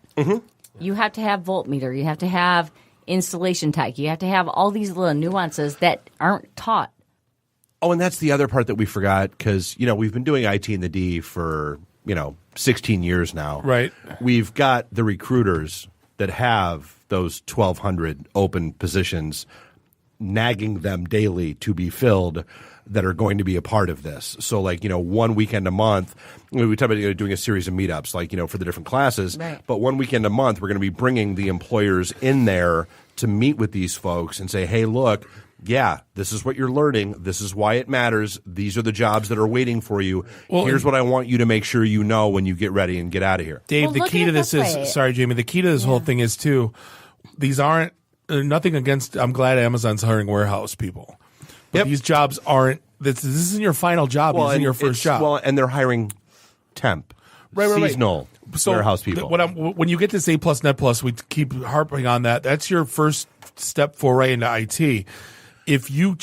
You have to have voltmeter. You have to have installation tech. You have to have all these little nuances that aren't taught. Oh, and that's the other part that we forgot because, you know, we've been doing IT in the D for, 16 years now. Right. We've got the recruiters that have those 1,200 open positions, nagging them daily to be filled, that are going to be a part of this. So like, one weekend a month, we talk about doing a series of meetups, like, for the different classes. Right. But one weekend a month, we're going to be bringing the employers in there to meet with these folks and say, hey, look, yeah, this is what you're learning. This is why it matters. These are the jobs that are waiting for you. Well, here's what I want you to make sure you know when you get ready and get out of here. Dave, the key to this is, sorry, Jamie, the key to this whole thing is too, these aren't, nothing against, I'm glad Amazon's hiring warehouse people. But these jobs aren't, this isn't your final job. This isn't your first job. Well, and they're hiring temp, seasonal warehouse people. When you get this A+, Net Plus, we keep harping on that. That's your first step foray into IT. If you,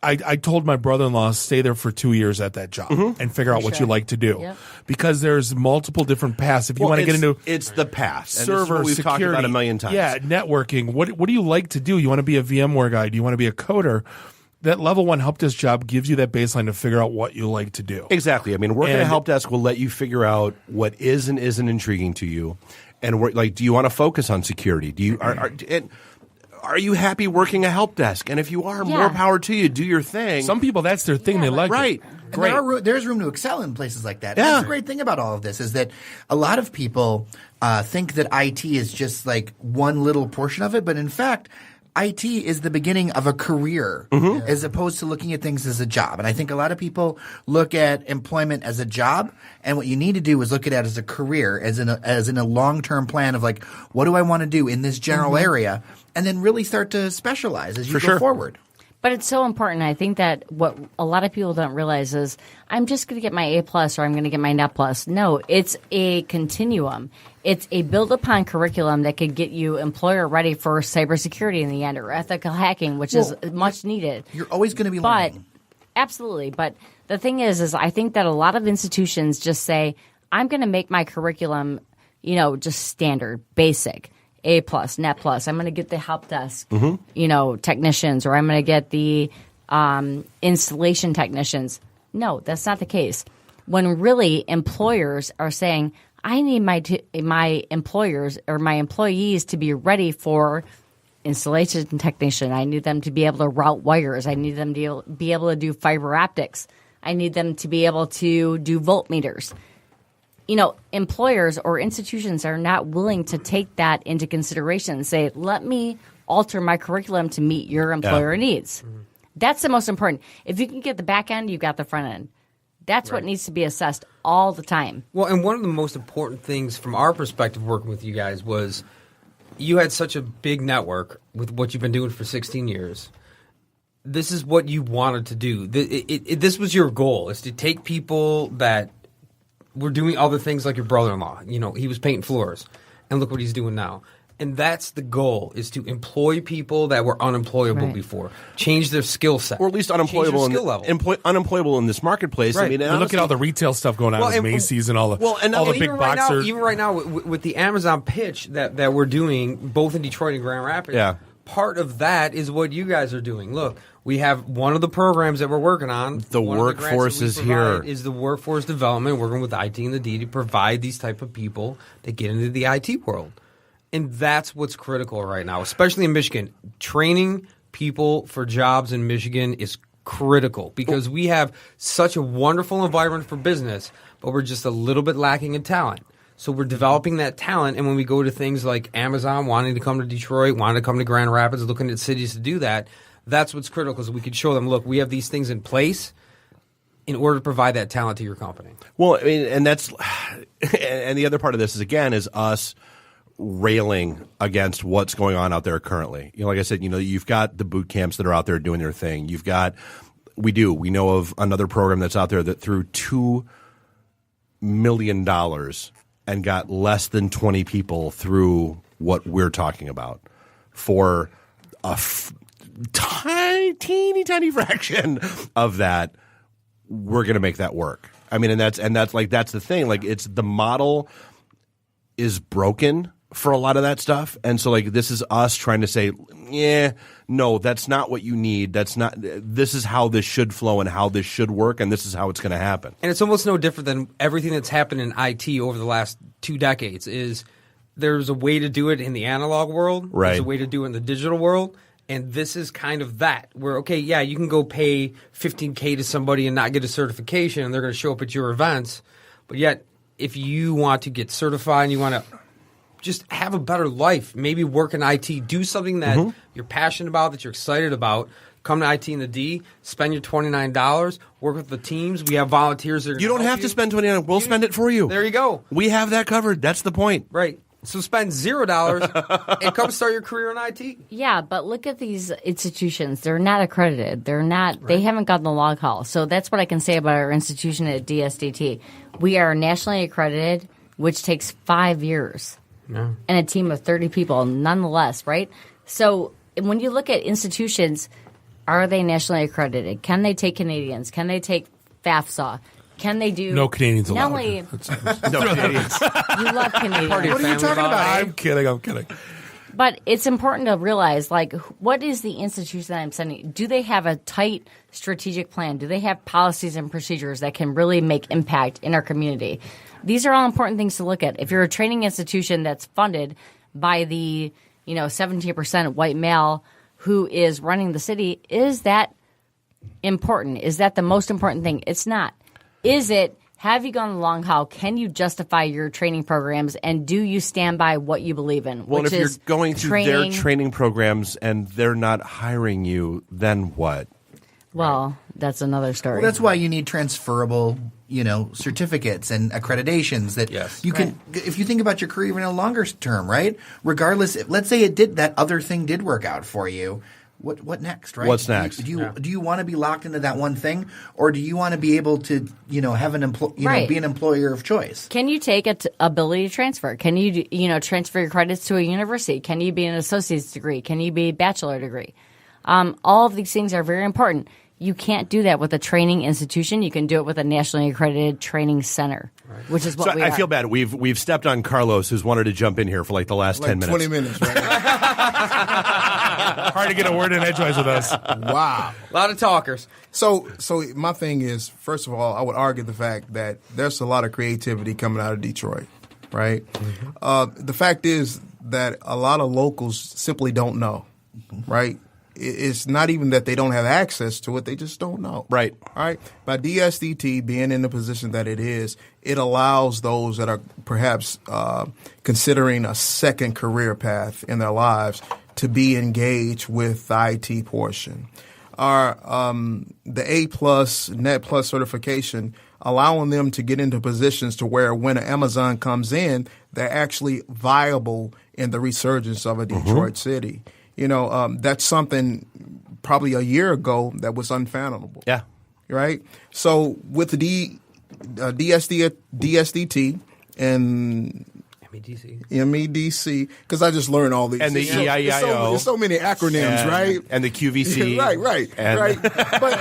I told my brother-in-law, stay there for 2 years at that job and figure out what you like to do. Yep. Because there's multiple different paths. If you want to get into it's the path. server we've security, talked about a million times. Yeah, networking. What do you like to do? You want to be a VMware guy? Do you want to be a coder? That level 1 help desk job gives you that baseline to figure out what you like to do. Exactly. I mean, working at help desk will let you figure out what is and isn't intriguing to you, and do you want to focus on security? Do you are you happy working a help desk? And if you are, more power to you. Do your thing. Some people, that's their thing. They like it. Great. There's room to excel in places like that. Yeah. That's the great thing about all of this is that a lot of people think that IT is just like one little portion of it, but in fact, IT is the beginning of a career as opposed to looking at things as a job. And I think a lot of people look at employment as a job, and what you need to do is look at it as a career, as in a long-term plan of like, what do I want to do in this general area, and then really start to specialize as you go forward. But it's so important. I think that what a lot of people don't realize is I'm just going to get my A+ or I'm going to get my Net Plus. No, it's a continuum. It's a build-upon curriculum that could get you employer ready for cybersecurity in the end or ethical hacking, which is much needed. You're always going to be learning. Absolutely. But the thing is I think that a lot of institutions just say, I'm going to make my curriculum, just standard, basic. A+, Net Plus. I'm going to get the help desk, technicians, or I'm going to get the installation technicians. No, that's not the case. When really employers are saying, I need my employers or my employees to be ready for installation technician. I need them to be able to route wires. I need them to be able to do fiber optics. I need them to be able to do voltmeters. Employers or institutions are not willing to take that into consideration and say, let me alter my curriculum to meet your employer needs. That's the most important. If you can get the back end, you've got the front end. That's what needs to be assessed all the time. Well, and one of the most important things from our perspective working with you guys was you had such a big network with what you've been doing for 16 years. This is what you wanted to do. This was your goal, is to take people that were doing other things like your brother-in-law. He was painting floors, and look what he's doing now. And that's the goal, is to employ people that were unemployable before. Change their skill set. Or at least unemployable unemployable in this marketplace. Right. I mean, You look at all the retail stuff going on with Macy's and all the big boxers. Even right now, with the Amazon pitch that we're doing, both in Detroit and Grand Rapids, part of that is what you guys are doing. Look, we have one of the programs that we're working on. The workforce is here. Is the workforce development, working with IT and the D to provide these type of people that get into the IT world. And that's what's critical right now, especially in Michigan. Training people for jobs in Michigan is critical because we have such a wonderful environment for business, but we're just a little bit lacking in talent. So we're developing that talent, and when we go to things like Amazon wanting to come to Detroit, wanting to come to Grand Rapids, looking at cities to do that, that's what's critical because we can show them, look, we have these things in place in order to provide that talent to your company. Well, I mean, and that's and the other part of this is us railing against what's going on out there currently. Like I said, you've got the boot camps that are out there doing their thing. We know of another program that's out there that threw $2 million and got less than 20 people through what we're talking about for a teeny fraction of that. We're going to make that work. I mean, and that's the thing. Like, it's the model is broken for a lot of that stuff. And so this is us trying to say, no, that's not what you need. This is how this should flow and how this should work. And this is how it's going to happen. And it's almost no different than everything that's happened in IT over the last 2 decades is there's a way to do it in the analog world. Right. There's a way to do it in the digital world. And this is kind of that where, you can go pay $15K to somebody and not get a certification and they're going to show up at your events. But yet, if you want to get certified and you want to just have a better life, maybe work in IT, do something that you're passionate about, that you're excited about, come to IT and the D, spend your $29, work with the teams. We have volunteers that are You don't have to spend $29. We'll spend it for you. There you go. We have that covered. That's the point. Right. So spend $0 and come start your career in IT. Yeah, but look at these institutions. They're not accredited. They're not. Right. They haven't gotten the log haul. So that's what I can say about our institution at DSDT. We are nationally accredited, which takes 5 years. Yeah. And a team of 30 people, nonetheless, right? So when you look at institutions, are they nationally accredited? Can they take Canadians? Can they take FAFSA? Can they do no Canadians allowed? Not only no Canadians. You love Canadians. What are you talking about? I'm kidding. But it's important to realize, what is the institution that I'm sending? Do they have a tight strategic plan? Do they have policies and procedures that can really make impact in our community? These are all important things to look at. If you're a training institution that's funded by the 17% white male who is running the city, is that important? Is that the most important thing? It's not. Is it, have you gone the long haul? Can you justify your training programs, and do you stand by what you believe in? Well, which and if is you're going through their training programs and they're not hiring you, then what? Well, that's another story. Well, that's why you need transferable, certificates and accreditations that you can. If you think about your career in a longer term, right? Regardless, let's say that other thing did work out for you. What next, right? What's next? Do you want to be locked into that one thing, or do you want to be able to, have an be an employer of choice? Can you take ability to transfer? Can you, transfer your credits to a university? Can you be an associate's degree? Can you be a bachelor degree? All of these things are very important. You can't do that with a training institution. You can do it with a nationally accredited training center, which is what we are. I feel bad. We've stepped on Carlos, who's wanted to jump in here for the last 10 minutes. 20 minutes, right? Hard to get a word in edgewise with us. Wow. A lot of talkers. So my thing is, first of all, I would argue the fact that there's a lot of creativity coming out of Detroit, right? Mm-hmm. The fact is that a lot of locals simply don't know, right? It's not even that they don't have access to it. They just don't know. Right. All right. By DSDT being in the position that it is, it allows those that are perhaps considering a second career path in their lives to be engaged with the IT portion. Our the A+ Net Plus certification, allowing them to get into positions to where when Amazon comes in, they're actually viable in the resurgence of a Detroit city. That's something probably a year ago that was unfathomable. Yeah. Right? So with the DSDT and MEDC, because I just learned all these. And the EIEIO. There's so many acronyms, right? And the QVC. right.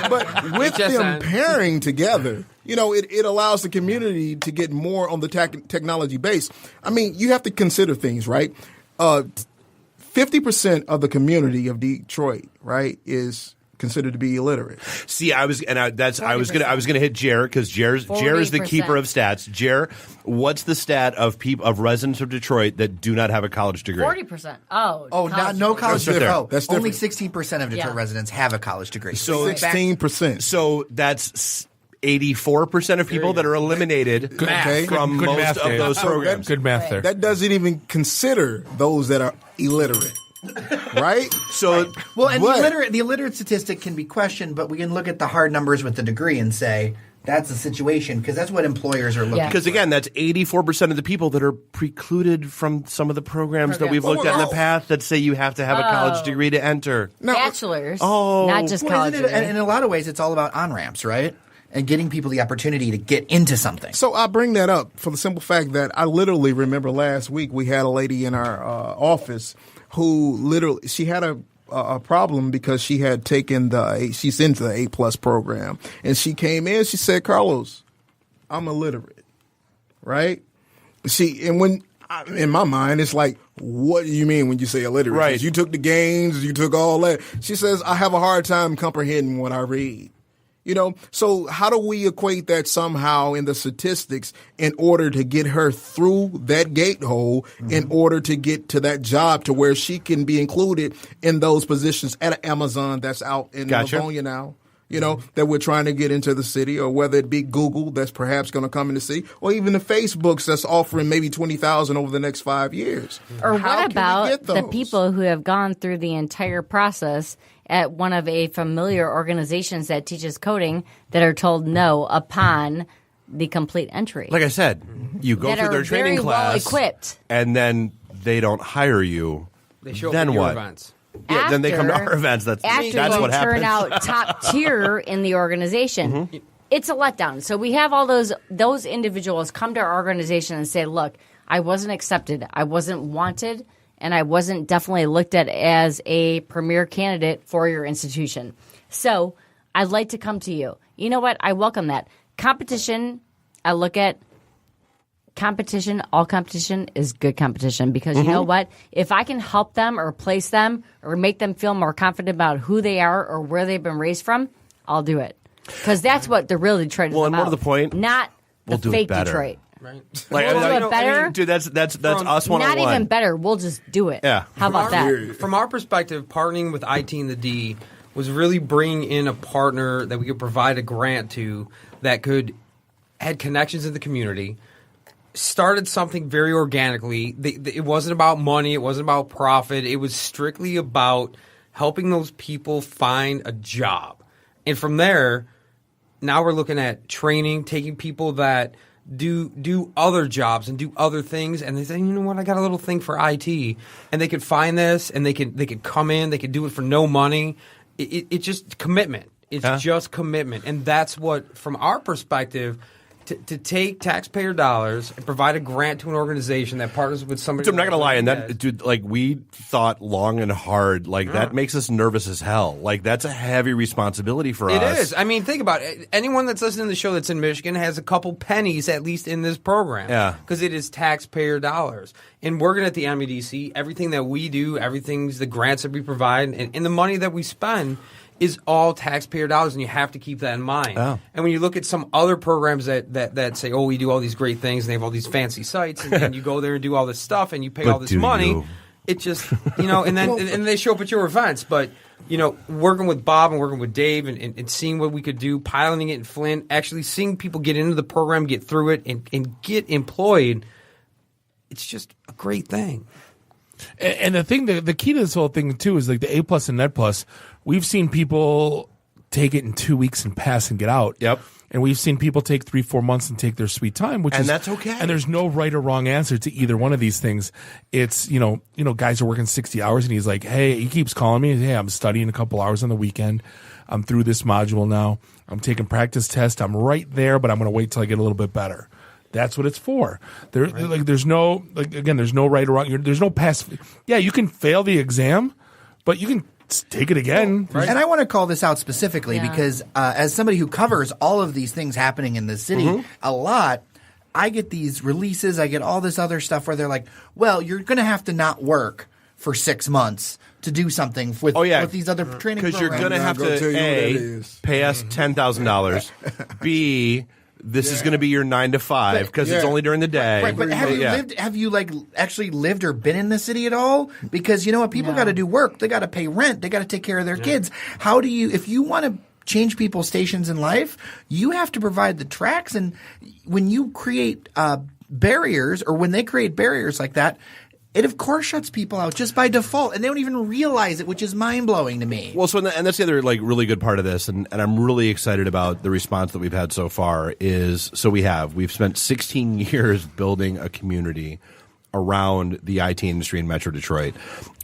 But with them HSN. pairing together, it allows the community to get more on the technology base. I mean, you have to consider things, right? 50% of the community of Detroit, right, is considered to be illiterate. See, I was gonna hit Jer, because Jer is the keeper of stats. Jer, what's the stat of residents of Detroit that do not have a college degree? 40%. No college degree. That's Only different. 16% of Detroit residents have a college degree. So 16%. So that's 84% of people that are eliminated from Good most math, of Dave. those programs. Good math there. That doesn't even consider those that are illiterate. Right? So, well, and the illiterate statistic can be questioned, but we can look at the hard numbers with the degree and say that's the situation, because that's what employers are looking for. Because again, that's 84% of the people that are precluded from some of the programs that we've looked at in the past that say you have to have a college degree to enter. Bachelor's, not just college. And in a lot of ways, it's all about on-ramps, right? And getting people the opportunity to get into something. So I bring that up for the simple fact that I literally remember last week we had a lady in our office who she had a problem because she had taken she's into the A+ program, and she came in, she said, "Carlos, I'm illiterate," right? In my mind, it's like, what do you mean when you say illiterate? Right. You took the games, you took all that. She says, I have a hard time comprehending what I read. So how do we equate that somehow in the statistics in order to get her through that gate hole, in order to get to that job to where she can be included in those positions at Amazon that's out in Livonia now? That we're trying to get into the city, or whether it be Google that's perhaps going to come in the city, or even the Facebooks that's offering maybe 20,000 over the next 5 years. Or what about the people who have gone through the entire process at one of a familiar organizations that teaches coding that are told no upon the complete entry? Like I said, you go through their training class, well equipped, and then they don't hire you. They show up then at your what? events. Yeah, then they come to our events. That's what happens. Turn out top tier in the organization. It's a letdown. So we have all those individuals come to our organization and say, "Look, I wasn't accepted. I wasn't wanted." And I wasn't definitely looked at as a premier candidate for your institution. So I'd like to come to you. You know what? I welcome that. Competition, I look at competition. All competition is good competition, because you know what? If I can help them or place them or make them feel more confident about who they are or where they've been raised from, I'll do it. Because that's what the real Detroit is about. Well, and more to the point, not we'll the do fake it better. Detroit. Right. We'll do it better. Dude, that's us one-on-one. Not even better. We'll just do it. Yeah. How about that? From our perspective, partnering with IT and the D was really bringing in a partner that we could provide a grant to that could had connections in the community, started something very organically. It wasn't about money. It wasn't about profit. It was strictly about helping those people find a job. And from there, now we're looking at training, taking people that do other jobs and do other things, and they say, you know what, I got a little thing for IT, and they could find this, and they could come in, they could do it for no money. It's just commitment. It's just commitment, and that's what, from our perspective, to take taxpayer dollars and provide a grant to an organization that partners with somebody. Dude, I'm not gonna lie, and that, dude, like, we thought long and hard. Like, that makes us nervous as hell. Like, that's a heavy responsibility for us. It is. I mean, think about it. Anyone that's listening to the show that's in Michigan has a couple pennies at least in this program. Yeah, because it is taxpayer dollars. And working at the MEDC, everything that we do, everything's the grants that we provide, and the money that we spend is all taxpayer dollars, and you have to keep that in mind. Oh. And when you look at some other programs that say, oh, we do all these great things, and they have all these fancy sites, and you go there and do all this stuff, and you pay all this money, it just, and then and they show up at your events. But, working with Bob and working with Dave and seeing what we could do, piloting it in Flint, actually seeing people get into the program, get through it, and get employed, it's just a great thing. And the thing, the key to this whole thing too is like the A+ and Net Plus. We've seen people take it in 2 weeks and pass and get out. Yep. And we've seen people take 3-4 months and take their sweet time, and that's okay. And there's no right or wrong answer to either one of these things. It's, guys are working 60 hours and he's like, hey, he keeps calling me. Hey, I'm studying a couple hours on the weekend. I'm through this module now. I'm taking practice tests. I'm right there, but I'm going to wait till I get a little bit better. That's what it's for. There's no right or wrong. There's no pass. Yeah, you can fail the exam, but you can take it again. Right. And I want to call this out specifically because as somebody who covers all of these things happening in the city a lot, I get these releases, I get all this other stuff where they're like, well, you're going to have to not work for 6 months to do something with these other training programs. Because you're going to have to, A, pay us $10,000, B, this is going to be your 9 to 5 because it's only during the day. Right, but have you actually lived or been in the city at all? Because you know what? People got to do work. They got to pay rent. They got to take care of their kids. How do you, if you want to change people's stations in life, you have to provide the tracks. And when you create barriers, or when they create barriers like that, it of course shuts people out just by default, and they don't even realize it, which is mind blowing to me. Well, and that's the other really good part of this, and I'm really excited about the response that we've had so far. We've spent 16 years building a community around the IT industry in Metro Detroit.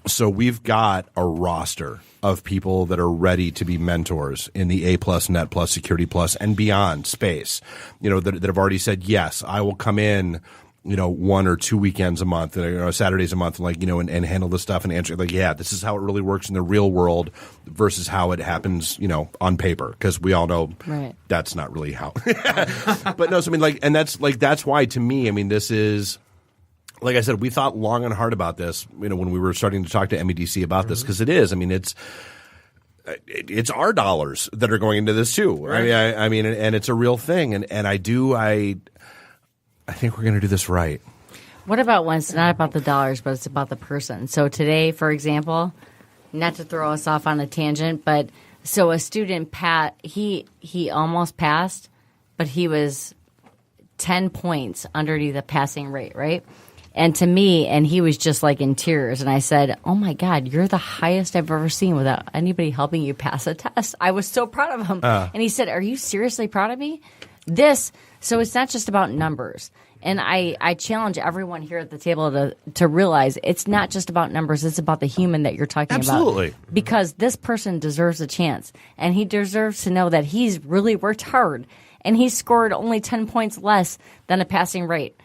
So we've got a roster of people that are ready to be mentors in the A+, Net+, Security+, and beyond space. That have already said, yes, I will come in 1 or 2 weekends a month, Saturdays a month, and handle this stuff and answer. This is how it really works in the real world versus how it happens, on paper. Because we all know that's not really how. But no, so and that's why to me, this is, like I said, we thought long and hard about this, when we were starting to talk to MEDC about this, because it is. It's our dollars that are going into this too. Right. And it's a real thing. And I think we're going to do this right. What about when it's not about the dollars, but it's about the person? So today, for example, not to throw us off on a tangent, but so a student, he almost passed, but he was 10 points underneath the passing rate, right? And to me, and he was just like in tears. And I said, oh my God, you're the highest I've ever seen without anybody helping you pass a test. I was so proud of him. And he said, are you seriously proud of me? So it's not just about numbers. And I challenge everyone here at the table to realize it's not just about numbers. It's about the human that you're talking about. Absolutely. Because this person deserves a chance. And he deserves to know that he's really worked hard. And he scored only 10 points less than a passing rate.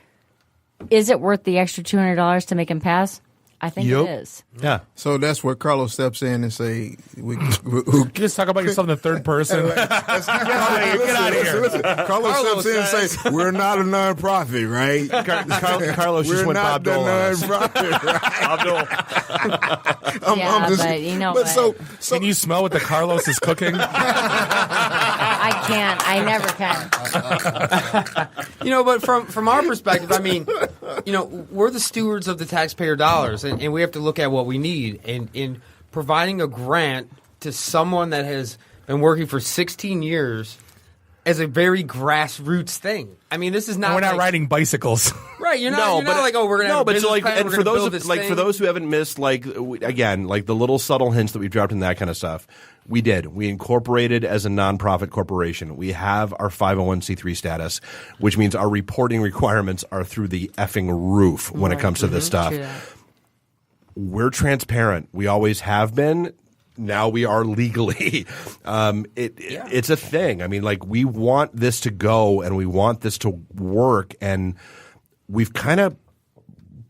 Is it worth the extra $200 to make him pass? I think it is. Yeah. So that's where Carlos steps in and say, you just talk about yourself in the third person. Get out of here. Listen. Carlos steps in and say, we're not a nonprofit, right? Carlos just went Bob Dole on us. Nonprofit, right? Bob Dole. But you know what? So can you smell what the Carlos is cooking? I can't. I never can. But from our perspective, we're the stewards of the taxpayer dollars, and we have to look at what we need. And in providing a grant to someone that has been working for 16 years as a very grassroots thing. This is not. And we're not riding bicycles, right? You're not like, oh, we're gonna have a business plan, and for those who haven't missed, the little subtle hints that we've dropped in that kind of stuff. We incorporated as a nonprofit corporation. We have our 501c3 status, which means our reporting requirements are through the effing roof when it comes to this stuff. We're transparent. We always have been. Now we are legally. It's a thing. We want this to go and we want this to work, and we've kind of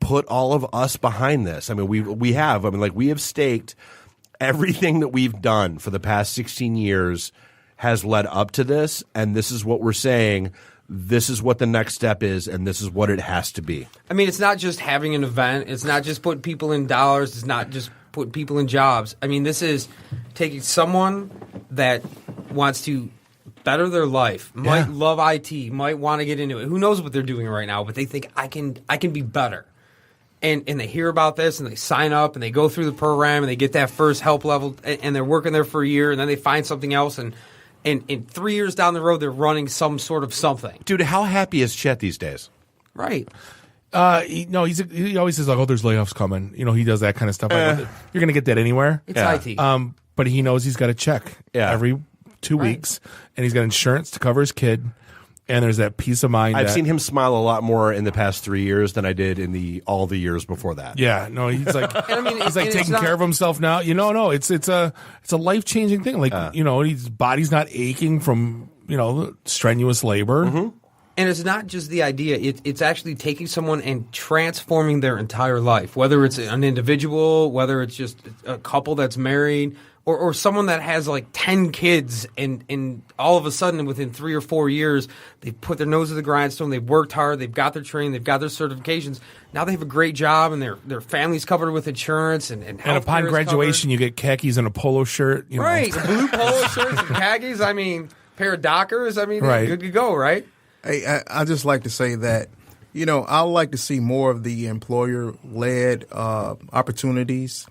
put all of us behind this. We have staked everything that we've done for the past 16 years has led up to this, and this is what we're saying. This is what the next step is, and this is what it has to be. It's not just having an event. It's not just putting people in dollars. It's not just putting people in jobs. This is taking someone that wants to better their life, might love IT, might want to get into it. Who knows what they're doing right now, but they think, I can be better. And they hear about this, and they sign up, and they go through the program, and they get that first help level, and they're working there for a year, and then they find something else, and 3 years down the road, they're running some sort of something. Dude, how happy is Chet these days? Right. He always says, there's layoffs coming. He does that kind of stuff. You're going to get that anywhere. It's IT. But he knows he's got a check every 2 weeks, and he's got insurance to cover his kid. And there's that peace of mind. I've seen him smile a lot more in the past 3 years than I did in all the years before that. Yeah, no, he's like he's like taking care of himself now. No, it's a life-changing thing. His body's not aching from strenuous labor. Mm-hmm. And it's not just the idea. It's actually taking someone and transforming their entire life, whether it's an individual, whether it's just a couple that's married, or someone that has like 10 kids and all of a sudden within 3 or 4 years, they've put their nose to the grindstone, they've worked hard, they've got their training, they've got their certifications. Now they have a great job and their family's covered with insurance and upon graduation, you get khakis and a polo shirt. You know. Right, the blue polo shirts and khakis. I mean, pair of Dockers. I mean, right. Good to go, right? Hey, I just like to say that, I like to see more of the employer-led opportunities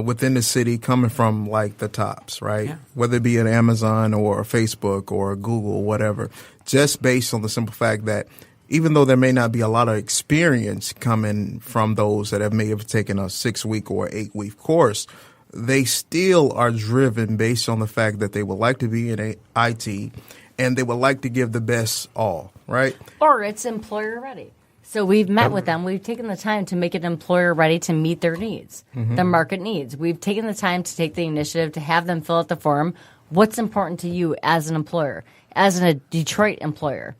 within the city coming from like the tops, right? Yeah. Whether it be an Amazon or a Facebook or a Google, whatever, just based on the simple fact that even though there may not be a lot of experience coming from those that may have taken a 6-week or 8-week course, they still are driven based on the fact that they would like to be in IT and they would like to give the best all, right? Or it's employer ready. So we've met with them. We've taken the time to make it employer ready to meet their needs, their market needs. We've taken the time to take the initiative to have them fill out the form. What's important to you as an employer, as a Detroit employer?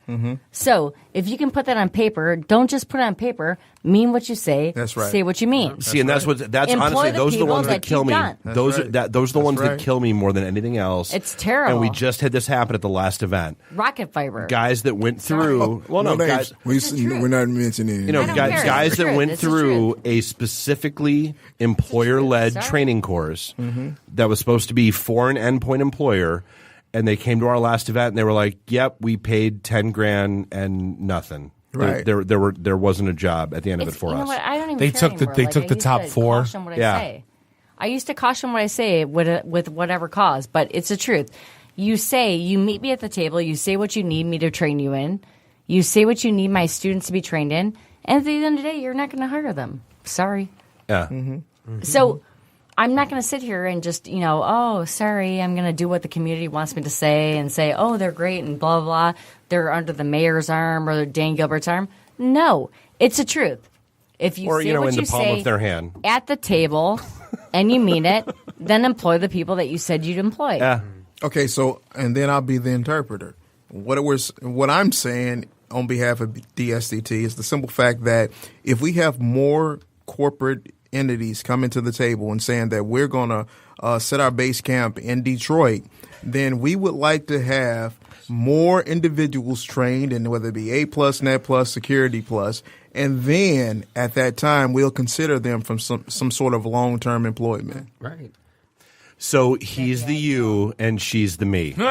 So if you can put that on paper, don't just put it on paper. Mean what you say. That's right. Say what you mean. See, and that's honestly, those are the ones that kill me. Those are the ones that kill me more than anything else. It's terrible. And we just had this happen at the last event. Rocket fiber. Guys that went through. Well, no, guys. We're not mentioning. Guys that went through a specifically employer-led training course that was supposed to be for an endpoint employer. And they came to our last event and they were like, "Yep, we paid $10,000 and nothing. Right. There wasn't a job at the end of it for us." You know what? I don't even They care took anymore. they took the top 4. Caution what I say. I used to caution what I say with whatever cause, but it's the truth. You meet me at the table. You say what you need me to train you in. You say what you need my students to be trained in. And at the end of the day, you're not going to hire them. Sorry. Yeah. So I'm not going to sit here and just, oh, sorry, I'm going to do what the community wants me to say and say, oh, they're great and blah, blah, blah. They're under the mayor's arm or Dan Gilbert's arm. No, it's the truth. If you say what in you the palm say of their hand at the table and you mean it, then employ the people that you said you'd employ. Yeah. Okay, so, and then I'll be the interpreter. What I'm saying on behalf of DSDT is the simple fact that if we have more corporate entities coming to the table and saying that we're going to set our base camp in Detroit, then we would like to have more individuals trained in whether it be A+, Net+, Security+, and then at that time we'll consider them from some sort of long-term employment. Right. So he's the you and she's the me. So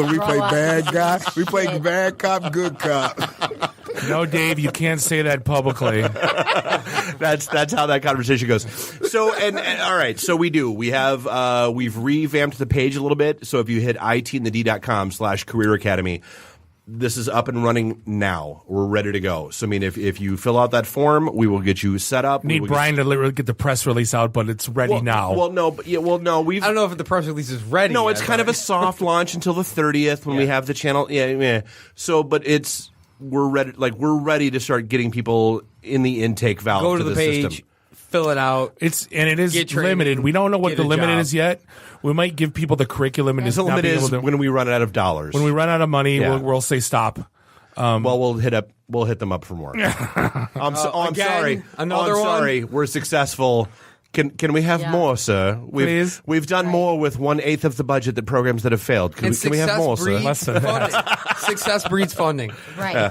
we play bad guy. We play bad cop, good cop. No, Dave, you can't say that publicly. That's how that conversation goes. So and all right, so we have we've revamped the page a little bit. So if you hit itandthed.com/career academy, this is up and running now. We're ready to go. So I mean, if you fill out that form, we will get you set up. Need Brian to literally get the press release out, but it's ready now. Well, no. I don't know if the press release is ready. No, it's kind of a soft launch until the 30th when we have the channel. Yeah. So, but we're ready. Like we're ready to start getting people in the intake valve. Go to the page. System. Fill it out. It is limited. We don't know what the limit is yet. We might give people the curriculum. And the limit is when we run out of dollars. When we run out of money, we'll say stop. We'll hit them up for more. I'm sorry. Another one. Sorry, we're successful. Can we have more, sir? We've done more with 1/8 of the budget than programs that have failed. Can we have more, sir? Success breeds funding. Right.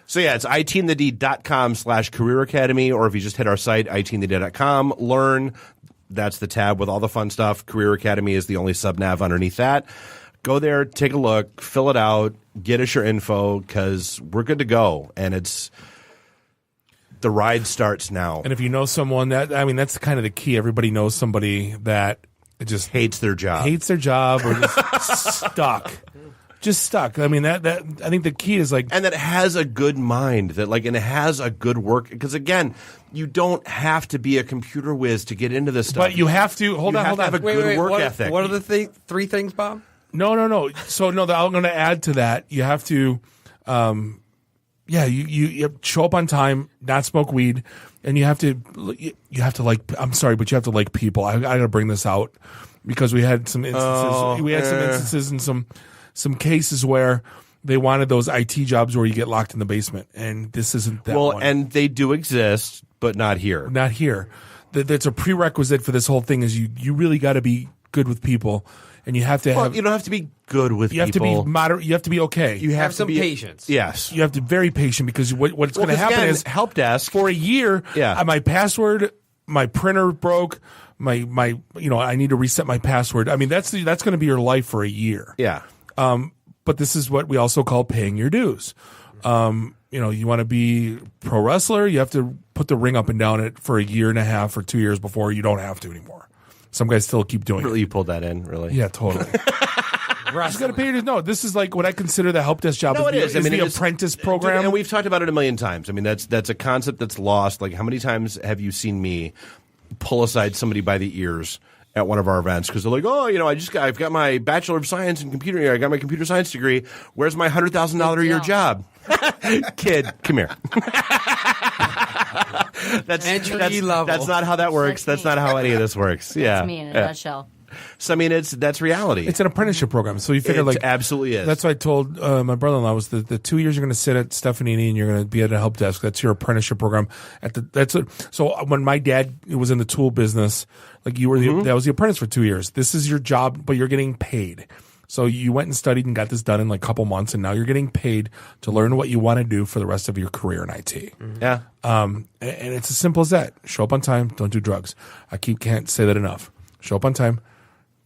So yeah, it's itandthed.com/career academy, or if you just hit our site, itandthed.com, learn. That's the tab with all the fun stuff. Career Academy is the only sub-nav underneath that. Go there, take a look, fill it out, get us your info, because we're good to go. And the ride starts now. And if you know someone that's kind of the key. Everybody knows somebody that just hates their job or just stuck. Just stuck. I mean, that I think the key is and that has a good mind, and it has a good work. Because again, you don't have to be a computer whiz to get into this stuff. But you have to hold on. Have a good work ethic. What are the 3 things, Bob? No. So I'm going to add to that. You have to Yeah, you show up on time, not smoke weed, and you have to like. I'm sorry, but you have to like people. I got to bring this out because we had some instances and some cases where they wanted those IT jobs where you get locked in the basement, and this isn't that. Well, one. and they do exist, but not here. Not here. That's a prerequisite for this whole thing. Is you really got to be good with people, and you have to have. You don't have to be good with people. You have to be moderate. You have to be okay. You have some patience. Yes, you have to be very patient because what's going to happen is help desk for a year. Yeah, my password, my printer broke. My I need to reset my password. I mean, that's going to be your life for a year. Yeah. But this is what we also call paying your dues. You want to be pro wrestler, you have to put the ring up and down it for a year and a half or 2 years before you don't have to anymore. Some guys still keep doing really, it. You pulled that in, really? Yeah, totally. You just got to pay your dues. No, this is like what I consider the help desk job. No, it is. I mean, the apprentice program. And we've talked about it a million times. I mean, that's a concept that's lost. Like, how many times have you seen me pull aside somebody by the ears at one of our events because they're like, oh, I've got my Bachelor of Science in computer. I got my computer science degree. Where's my $100,000 a year job? Kid, come here. That's not how that works. That's not how any of this works. Yeah, that's me in a nutshell. So I mean, that's reality. It's an apprenticeship program, so you figure it absolutely is. That's what I told my brother-in-law was the 2 years you're going to sit at Stefanini and you're going to be at a help desk. That's your apprenticeship program. So when my dad was in the tool business, like you were, that was the apprentice for 2 years. This is your job, but you're getting paid. So you went and studied and got this done in like a couple months, and now you're getting paid to learn what you want to do for the rest of your career in IT. Mm-hmm. Yeah. And it's as simple as that. Show up on time. Don't do drugs. Can't say that enough. Show up on time.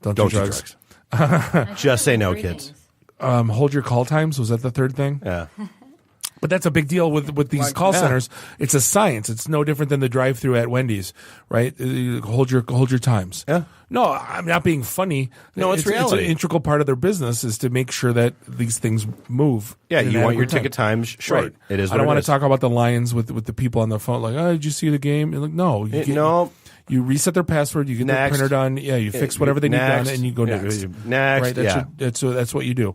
Don't do drugs. Just say no, kids. Hold your call times. Was that the third thing? Yeah. But that's a big deal with these call centers. It's a science. It's no different than the drive-through at Wendy's, right? Hold your times. Yeah. No, I'm not being funny. No, it's reality. It's an integral part of their business is to make sure that these things move. Yeah, you want your ticket times short. Right. It is. I don't want to talk about the Lions with the people on the phone. Like, oh, did you see the game? And like, no, no. You reset their password. You get their printer done. Yeah, you fix whatever they need done, and you go next. Next, right? That's what you do.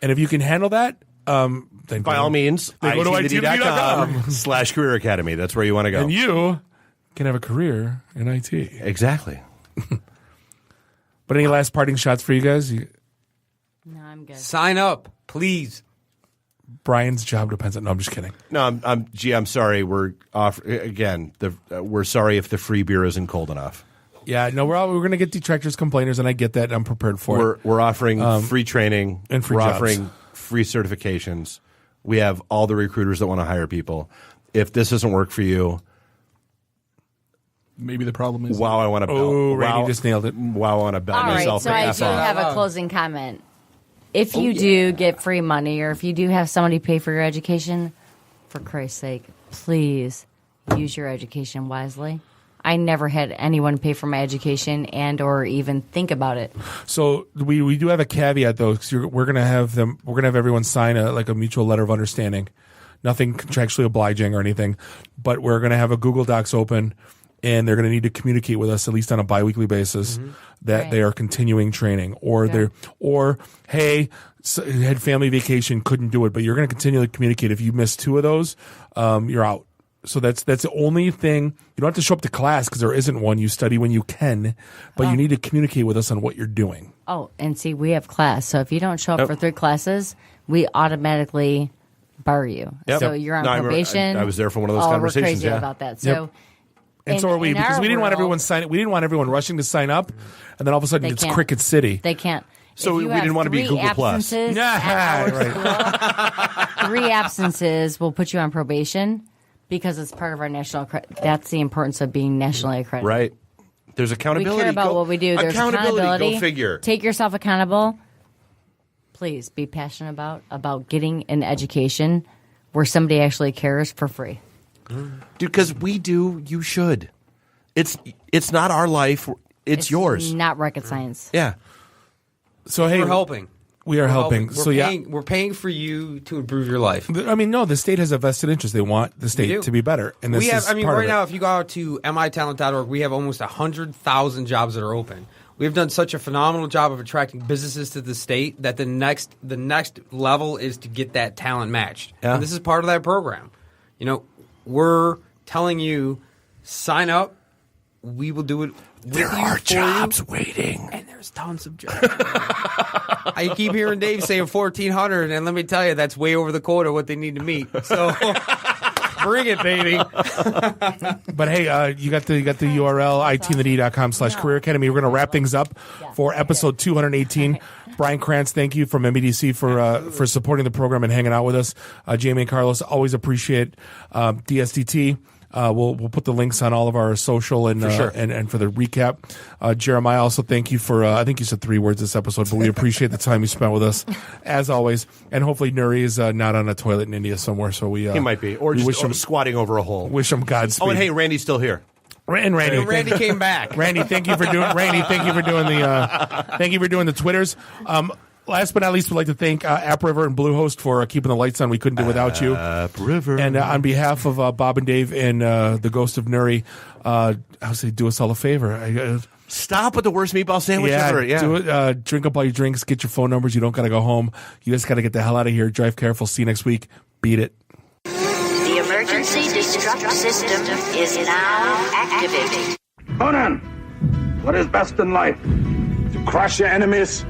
And if you can handle that, then by all means, go to itd.com/career academy. That's where you want to go. And you can have a career in IT. Exactly. But any last parting shots for you guys? No, I'm good. Sign up, please. Brian's job depends on. No, I'm just kidding. No, I'm sorry. We're off again. We're sorry if the free beer isn't cold enough. Yeah, no, we're going to get detractors, complainers, and I get that. And I'm prepared for it. We're offering free training and free We're jobs. offering free certifications. We have all the recruiters that want to hire people. If this doesn't work for you, maybe the problem is. Wow, I want to. Oh, Randy just nailed it. Wow, I want to bet All right, myself. so I do have a closing comment. If you do get free money, or if you do have somebody pay for your education, for Christ's sake, please use your education wisely. I never had anyone pay for my education and or even think about it. So we do have a caveat though, because we're going to have everyone sign a mutual letter of understanding, nothing contractually obliging or anything, but we're going to have a Google Docs open, and they're going to need to communicate with us at least on a biweekly basis that they are continuing training, or hey, had family vacation, couldn't do it, but you're going to continually communicate. If you miss 2 of those, you're out. So that's the only thing. You don't have to show up to class because there isn't one. You study when you can, but you need to communicate with us on what you're doing. Oh, and see, we have class. So if you don't show up for 3 classes, we automatically bar you. Yep. So you're on probation. I was there for one of those conversations. We're crazy about that. So. And so are we, because we didn't want everyone we didn't want everyone rushing to sign up, and then all of a sudden it's Cricket City. They can't. So we didn't want to be Google Plus. Yeah, 3 absences will put you on probation because it's part of our national. That's the importance of being nationally accredited. Right. There's accountability. We care about what we do. There's accountability. Go figure. Take yourself accountable. Please be passionate about getting an education where somebody actually cares for free. Dude, because we do, you should. It's not our life. It's yours. Not rocket science. Yeah. So hey, we're helping. We are helping. We're paying for you to improve your life. I mean, no, the state has a vested interest. They want the state to be better. And this we have. Is I mean, part right of now, if you go out to mitalent.org, we have almost 100,000 jobs that are open. we've done such a phenomenal job of attracting businesses to the state that the next level is to get that talent matched. Yeah. And this is part of that program. We're telling you, sign up. We will do it with you. There are jobs you. waiting. And there's tons of jobs. I keep hearing Dave saying 1,400, and let me tell you, that's way over the quota what they need to meet. So bring it, baby. But hey, you got the URL, itandthed.com/career academy. We're going to wrap things up for episode 218. Brian Krantz, thank you from MEDC for supporting the program and hanging out with us. Jamie and Carlos, always appreciate DSDT. We'll put the links on all of our social and and for the recap. Jeremiah, also thank you for I think you said 3 words this episode, but we appreciate the time you spent with us as always. And hopefully Nuri is not on a toilet in India somewhere. So he might be, or just wish him squatting over a hole. Wish him Godspeed. Oh, and hey, Randy's still here. And Randy came back. Randy, thank you for doing the Twitters. Last but not least, we'd like to thank App River and Bluehost for keeping the lights on. We couldn't do without you. App River. And on behalf of Bob and Dave and the Ghost of Nuri, I would say do us all a favor. Stop with the worst meatball sandwich ever. Yeah. Do it. Drink up all your drinks. Get your phone numbers. You don't got to go home. You just got to get the hell out of here. Drive careful. See you next week. Beat it. The emergency destruct system is now activated. Conan, what is best in life? To crush your enemies,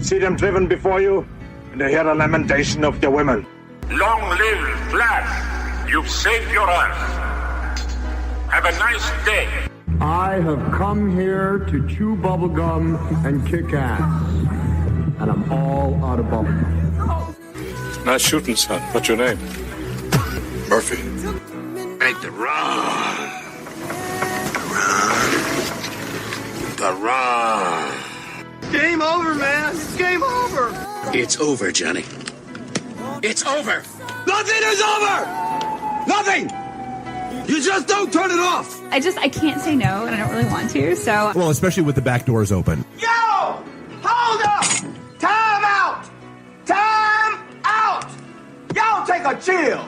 see them driven before you, and to hear the lamentation of their women. Long live Flash! You've saved your Earth. Have a nice day. I have come here to chew bubblegum and kick ass. And I'm all out of bubblegum. Nice shooting, son. What's your name? Murphy. Make the run. Game over, man. It's game over. It's over, Johnny. It's over. Nothing is over. Nothing. You just don't turn it off. I can't say no, and I don't really want to, so. Well, especially with the back doors open. Yo! Hold up! Time out! Time out! Y'all take a chill.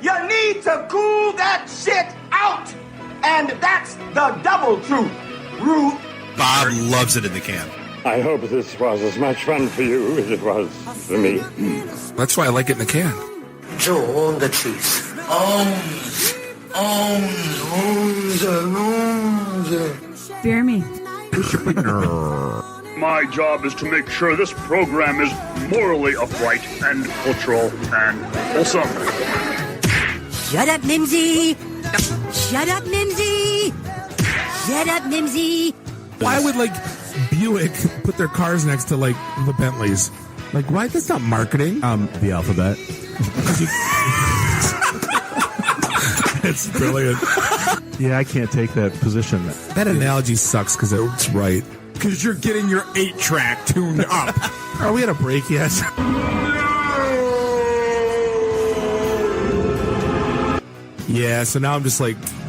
You need to cool that shit out. And that's the double truth. Ruth. Bob loves it in the can. I hope this was as much fun for you as it was for me. That's why I like it in the can. Joe on the cheese. Fear me. My job is to make sure this program is morally upright and cultural and wholesome. Shut up, Mimsy! Shut up, Mimsy! Shut up, Mimsy! Why would Buick put their cars next to the Bentleys? Why? That's not marketing. The alphabet. It's brilliant. Yeah, I can't take that position. That analogy sucks because it's right. Because you're getting your 8-track tuned up. Are we at a break yet? Yeah, so now I'm just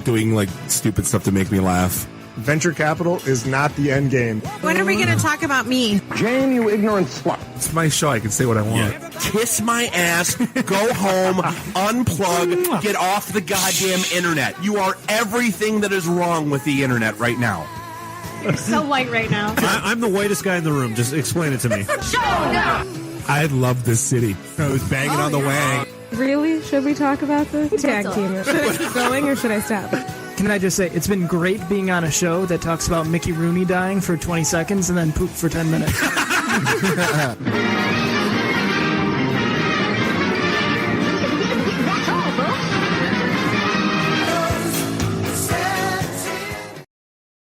doing stupid stuff to make me laugh. Venture capital is not the end game. When are we going to talk about me? Jane, you ignorant slut. It's my show. I can say what I want. Yeah. Kiss my ass, go home, unplug, get off the goddamn internet. You are everything that is wrong with the internet right now. You're so white right now. I'm the whitest guy in the room. Just explain it to me. I love this city. I was banging on the wang. Really? Should we talk about this? Tag team it. Should I keep going or should I stop? Can I just say, it's been great being on a show that talks about Mickey Rooney dying for 20 seconds and then poop for 10 minutes.